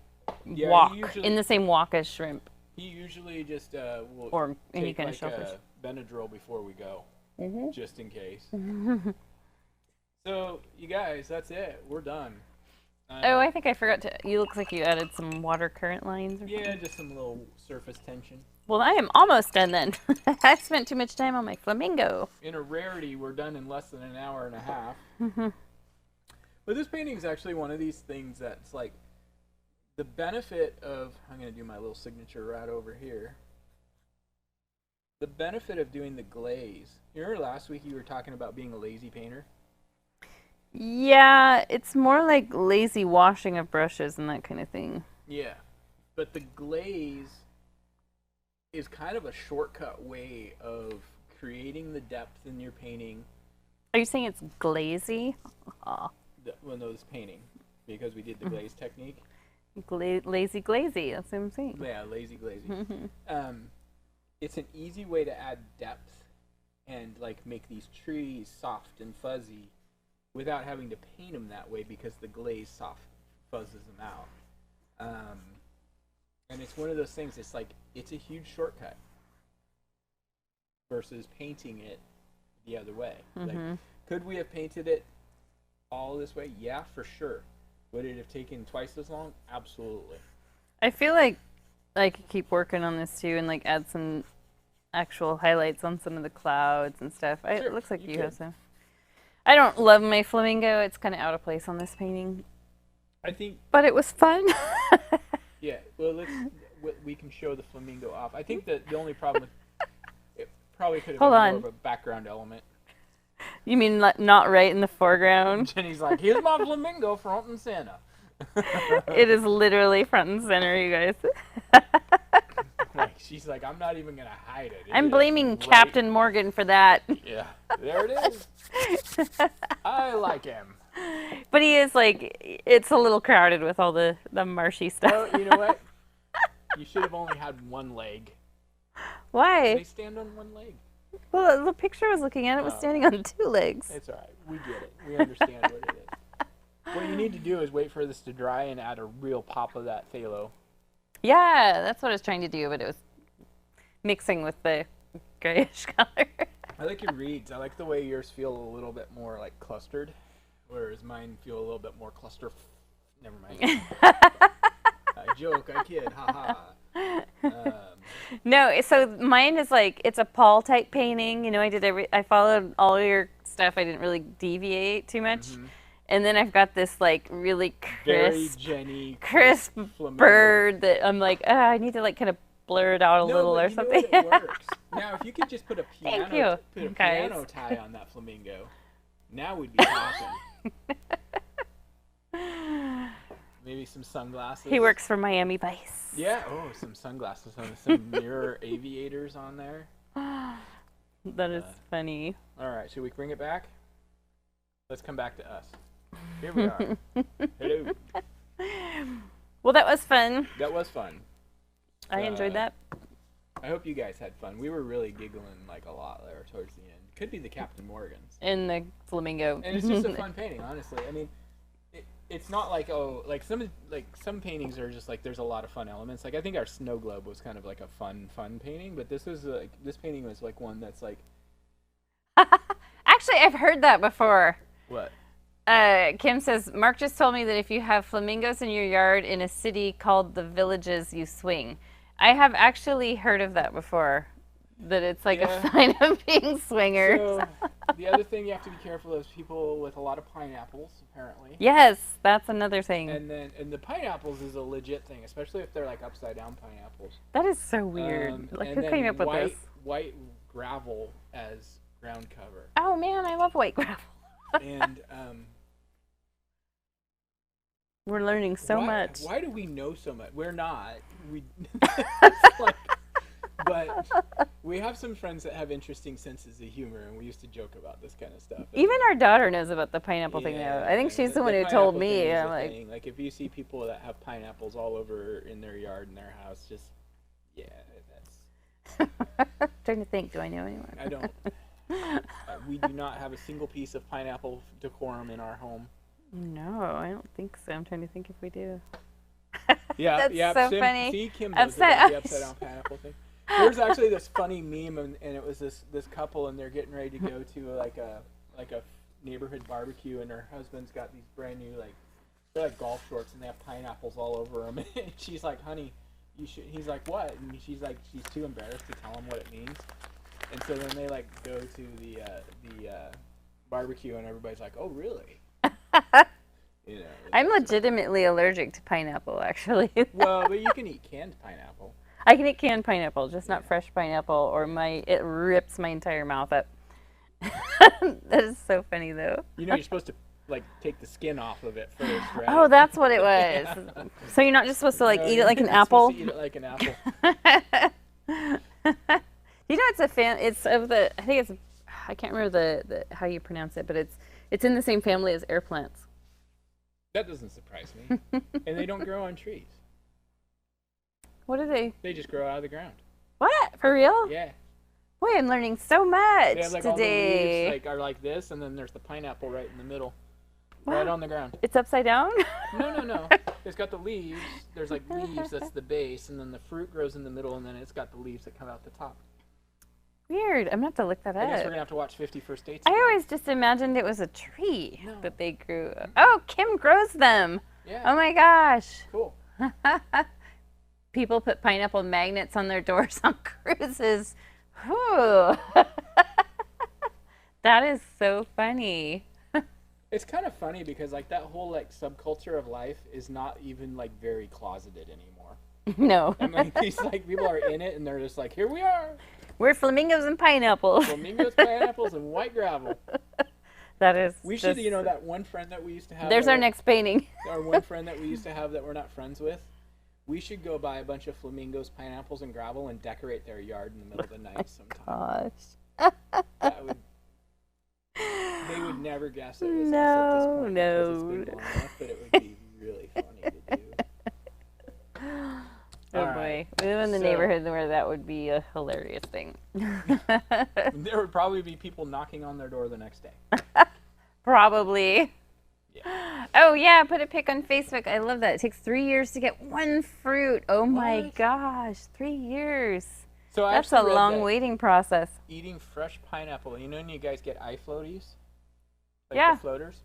Yeah, wok, usually, in the same wok as shrimp. he usually just will Or any take kind of like shellfish. a Benadryl before we go, just in case. So, you guys, that's it. We're done. Oh, I think I forgot to. You look like you added some water current lines or Yeah, something. just some little surface tension. Well, I am almost done then. I spent too much time on my flamingo. In a rarity, we're done in less than an hour and a half. But this painting is actually one of these things that's like the benefit of. I'm going to do my little signature right over here. The benefit of doing the glaze. You remember last week you were talking about being a lazy painter? Yeah, it's more like lazy washing of brushes and that kind of thing. Yeah. But the glaze is kind of a shortcut way of creating the depth in your painting. Are you saying it's glazy? When those painting, because we did the glaze technique. Lazy glazy, that's what I'm saying. Yeah, lazy glazy. It's an easy way to add depth and like make these trees soft and fuzzy without having to paint them that way because the glaze soft fuzzes them out. And it's one of those things, it's like, it's a huge shortcut versus painting it the other way. Like, could we have painted it all this way? Yeah, for sure. Would it have taken twice as long? Absolutely. I feel like I could keep working on this too and like add some actual highlights on some of the clouds and stuff. Sure, it looks like you could. have some. I don't love my flamingo. It's kind of out of place on this painting. I think. But it was fun. Yeah. Well, we can show the flamingo off. I think that the only problem with it probably could have been more of a background element. You mean not right in the foreground? Jenny's like, here's my flamingo front and center. It is literally front and center, you guys. Like, she's like, I'm not even gonna hide it. I'm blaming Captain Morgan for that. Yeah, there it is. I like him. But he is like, it's a little crowded with all the marshy stuff. Well, you know what? You should have only had one leg. Why? They stand on one leg. Well, the picture I was looking at, it was standing on 2 legs. It's all right. We get it. We understand what it is. What you need to do is wait for this to dry and add a real pop of that phthalo. Yeah, that's what I was trying to do, but it was mixing with the grayish color. I like your reeds. I like the way yours feel a little bit more like clustered, whereas mine feel a little bit more cluster. Never mind. I joke. I kid. Ha ha. No, so mine is like, it's a Paul type painting. You know, I followed all your stuff. I didn't really deviate too much. And then I've got this like really crisp bird that I'm like, I need to like kind of blur it out a little or something. It works. Now, if you could just put a piano tie on that flamingo, now we'd be talking. Maybe some sunglasses. He works for Miami Vice. Yeah. Oh, some sunglasses on some mirror aviators on there. That is funny. All right, should we bring it back? Let's come back to us. Here we are. Hello. Well, that was fun. That was fun. I enjoyed that. I hope you guys had fun. We were really giggling like a lot there towards the end. Could be the Captain Morgans. And the flamingo. And it's just a fun painting, honestly. I mean, it's not like some paintings are just like there's a lot of fun elements. Like I think our snow globe was kind of like a fun painting, but this painting was like one that's like. Actually, I've heard that before. What? Kim says, Mark just told me that if you have flamingos in your yard in a city called the Villages, you swing. I have actually heard of that before, that it's like a sign of being swingers. So, the other thing you have to be careful is people with a lot of pineapples, apparently. Yes, that's another thing. And the pineapples is a legit thing, especially if they're like upside down pineapples. That is so weird. Like, who came up with this? White gravel as ground cover. Oh man, I love white gravel. And we're learning so much. Why do we know so much? We're not. But we have some friends that have interesting senses of humor, and we used to joke about this kind of stuff. Even our daughter knows about the pineapple thing now. I think she's the one who told me. Like if you see people that have pineapples all over in their yard in their house, just that's. Trying to think. Do I know anyone? I don't. We do not have a single piece of pineapple decorum in our home. No, I don't think so. I'm trying to think if we do. Yeah, That's yeah. so funny. See, Kim knows about the upside down pineapple thing. There's actually this funny meme, and it was this couple, and they're getting ready to go to like a neighborhood barbecue, and her husband's got these brand new they're like golf shorts, and they have pineapples all over them. And she's like, "Honey, you should." He's like, "What?" And she's like, she's too embarrassed to tell him what it means. And so then they like go to the barbecue, and everybody's like, "Oh, really?" You know. I'm legitimately allergic to pineapple, actually. Well, but you can eat canned pineapple. I can eat canned pineapple, just not fresh pineapple, or it rips my entire mouth up. That is so funny, though. You know, you're supposed to like take the skin off of it first, right? Oh, that's what it was. Yeah. So you're not just supposed to like No, eat you're it like an not apple? supposed to eat it like an apple. You know, it's of the, I think it's, I can't remember the how you pronounce it, but it's in the same family as air plants. That doesn't surprise me. And they don't grow on trees. What are they? They just grow out of the ground. What? For real? Yeah. Boy, I'm learning so much They have like today. all the leaves are like this, and then there's the pineapple right in the middle. Wow. Right on the ground. It's upside down? No. It's got the leaves. There's like leaves, that's the base, and then the fruit grows in the middle, and then it's got the leaves that come out the top. Weird. I'm going to have to look that I guess up. we're going to have to watch 50 First Dates. I again. always just imagined it was a tree that they grew. Oh, Kim grows them. Yeah. Oh my gosh. Cool. People put pineapple magnets on their doors on cruises. Whew. That is so funny. It's kind of funny because like that whole like subculture of life is not even like very closeted anymore. No. And like these like people are in it and they're just like, here we are. We're flamingos and pineapples. Flamingos, pineapples, and white gravel. That is. We should, you know, that one friend that we used to have. There's our next painting. Our one friend that we used to have that we're not friends with. We should go buy a bunch of flamingos, pineapples, and gravel and decorate their yard in the middle of the night sometime. Gosh. That would. They would never guess it was us at this No, point no. because it's been long enough, but it would be really funny to do. Oh All boy, right. we live in the So- neighborhood where that would be a hilarious thing. There would probably be people knocking on their door the next day. Probably. Yeah. Oh yeah, put a pic on Facebook. I love that. It takes 3 years to get one fruit. Oh my What? gosh, 3 years. So I That's a actually read long that waiting process. eating fresh pineapple. You know when you guys get eye floaties? Like Yeah. the floaters?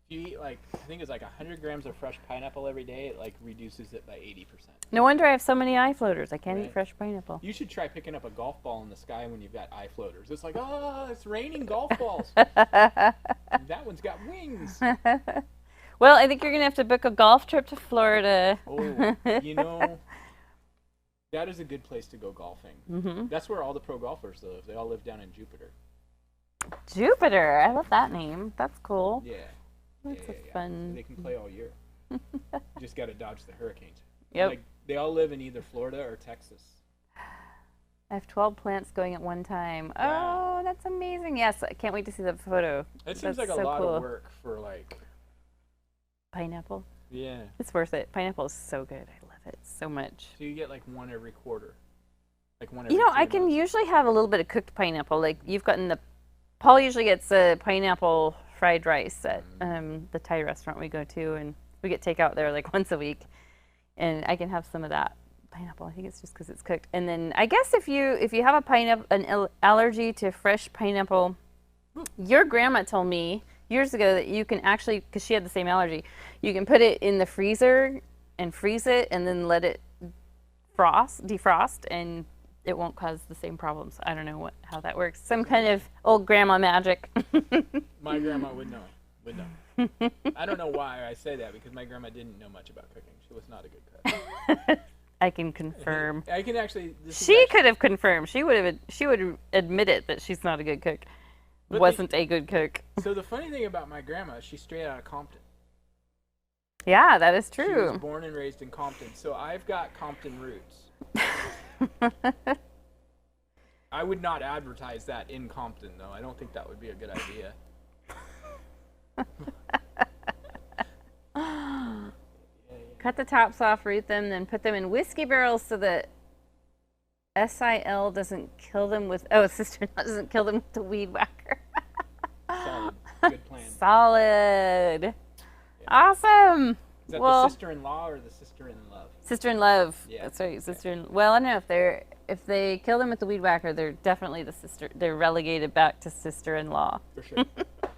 If you eat like, I think it's like 100 grams of fresh pineapple every day, it like reduces it by 80%. No wonder I have so many eye floaters. I can't eat Right. fresh pineapple. You should try picking up a golf ball in the sky when you've got eye floaters. It's like, oh, it's raining golf balls. That one's got wings. Well, I think you're gonna have to book a golf trip to Florida. Oh, you know, that is a good place to go golfing. Mm-hmm. That's where all the pro golfers live. They all live down in Jupiter. Jupiter. I love that name. That's cool. Yeah. That's yeah, a fun. They can play all year. Just got to dodge the hurricanes. Yep. Like, they all live in either Florida or Texas. I have 12 plants going at one time. Wow. Oh, that's amazing. Yes, I can't wait to see the photo. It seems like That's a so lot cool. of work for like, Pineapple. yeah. It's worth it. Pineapple is so good. I love it so much. So you get like one every quarter. Like one every You know, I 3 can months. usually have a little bit of cooked pineapple. Like you've gotten Paul usually gets a pineapple fried rice at the Thai restaurant we go to, and we get takeout there like once a week. And I can have some of that pineapple. I think it's just because it's cooked. And then I guess if you have an allergy to fresh pineapple, your grandma told me years ago that you can actually, because she had the same allergy, you can put it in the freezer and freeze it and then let it defrost, and it won't cause the same problems. I don't know how that works. Some kind of old grandma magic. My grandma would know. Would know. I don't know why I say that, because my grandma didn't know much about cooking. She was not a good cook. I can confirm. I can actually. She could have confirmed. She would admit it that she's not a good cook. But Wasn't a good cook. So the funny thing about my grandma, she's straight out of Compton. Yeah, that is She was true. born and raised in Compton, so I've got Compton roots. I would not advertise that in Compton, though. I don't think that would be a good idea. Cut the tops off, root them, then put them in whiskey barrels so that SIL doesn't kill them with. Oh, sister-in-law doesn't kill them with the weed whacker. Solid. Good plan. Solid. Awesome. Is that Well, the sister-in-law or the sister-in-love? sister in love. Yeah. That's right. Sister in. Well, I don't know if they kill them with the weed whacker, they're definitely the sister. They're relegated back to sister-in-law. For sure.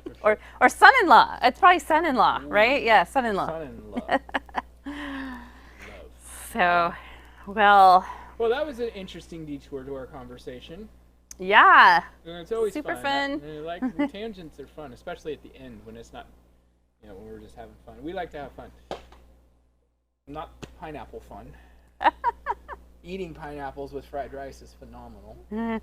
For sure. Or son-in-law. It's probably son-in-law, right? Yeah, son-in-law. Son-in-law. So, well. Well, that was an interesting detour to our conversation. Yeah. And it's always super fun. fun. Like the tangents are fun, especially at the end when it's not, when we're just having fun. We like to have fun. Not pineapple fun. Eating pineapples with fried rice is phenomenal. The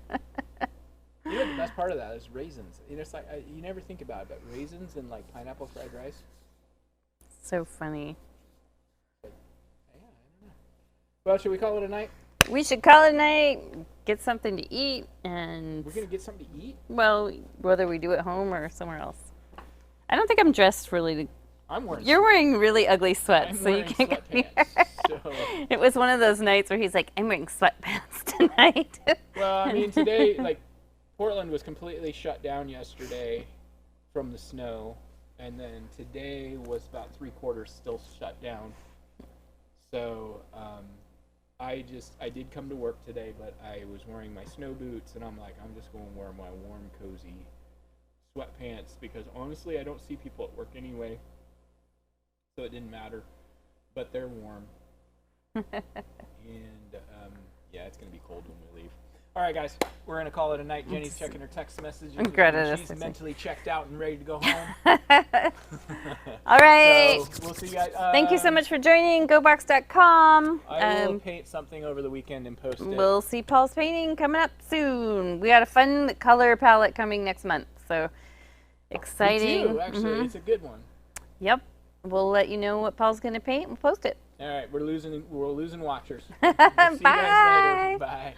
best part of that is raisins. It's like you never think about it, but raisins and like pineapple fried rice. So funny. Yeah, I don't know. Well, should we call it a night? We should call it a night, get something to eat, and... We're going to get something to eat? Well, whether we do it home or somewhere else. I don't think I'm dressed really... I'm wearing... You're wearing really ugly sweats, so you can't get here. It was one of those nights where he's like, I'm wearing sweatpants tonight. Well, I mean, today, like, Portland was completely shut down yesterday from the snow, and then today was about 3/4 still shut down. So, I did come to work today, but I was wearing my snow boots, and I'm like, I'm just going to wear my warm, cozy sweatpants, because honestly, I don't see people at work anyway, so it didn't matter, but they're warm. And, yeah, it's going to be cold when we leave. All right, guys, we're going to call it a night. Jenny's checking her text messages. She's mentally checked out and ready to go home. All right. So we'll see you guys. Thank you so much for joining. GoBox.com. I will paint something over the weekend and post it. We'll see Paul's painting coming up soon. We got a fun color palette coming next month, so exciting. We do, actually. It's a good one. Yep. We'll let you know what Paul's going to paint and post it. All right, we're losing watchers. We'll see you guys later. Bye.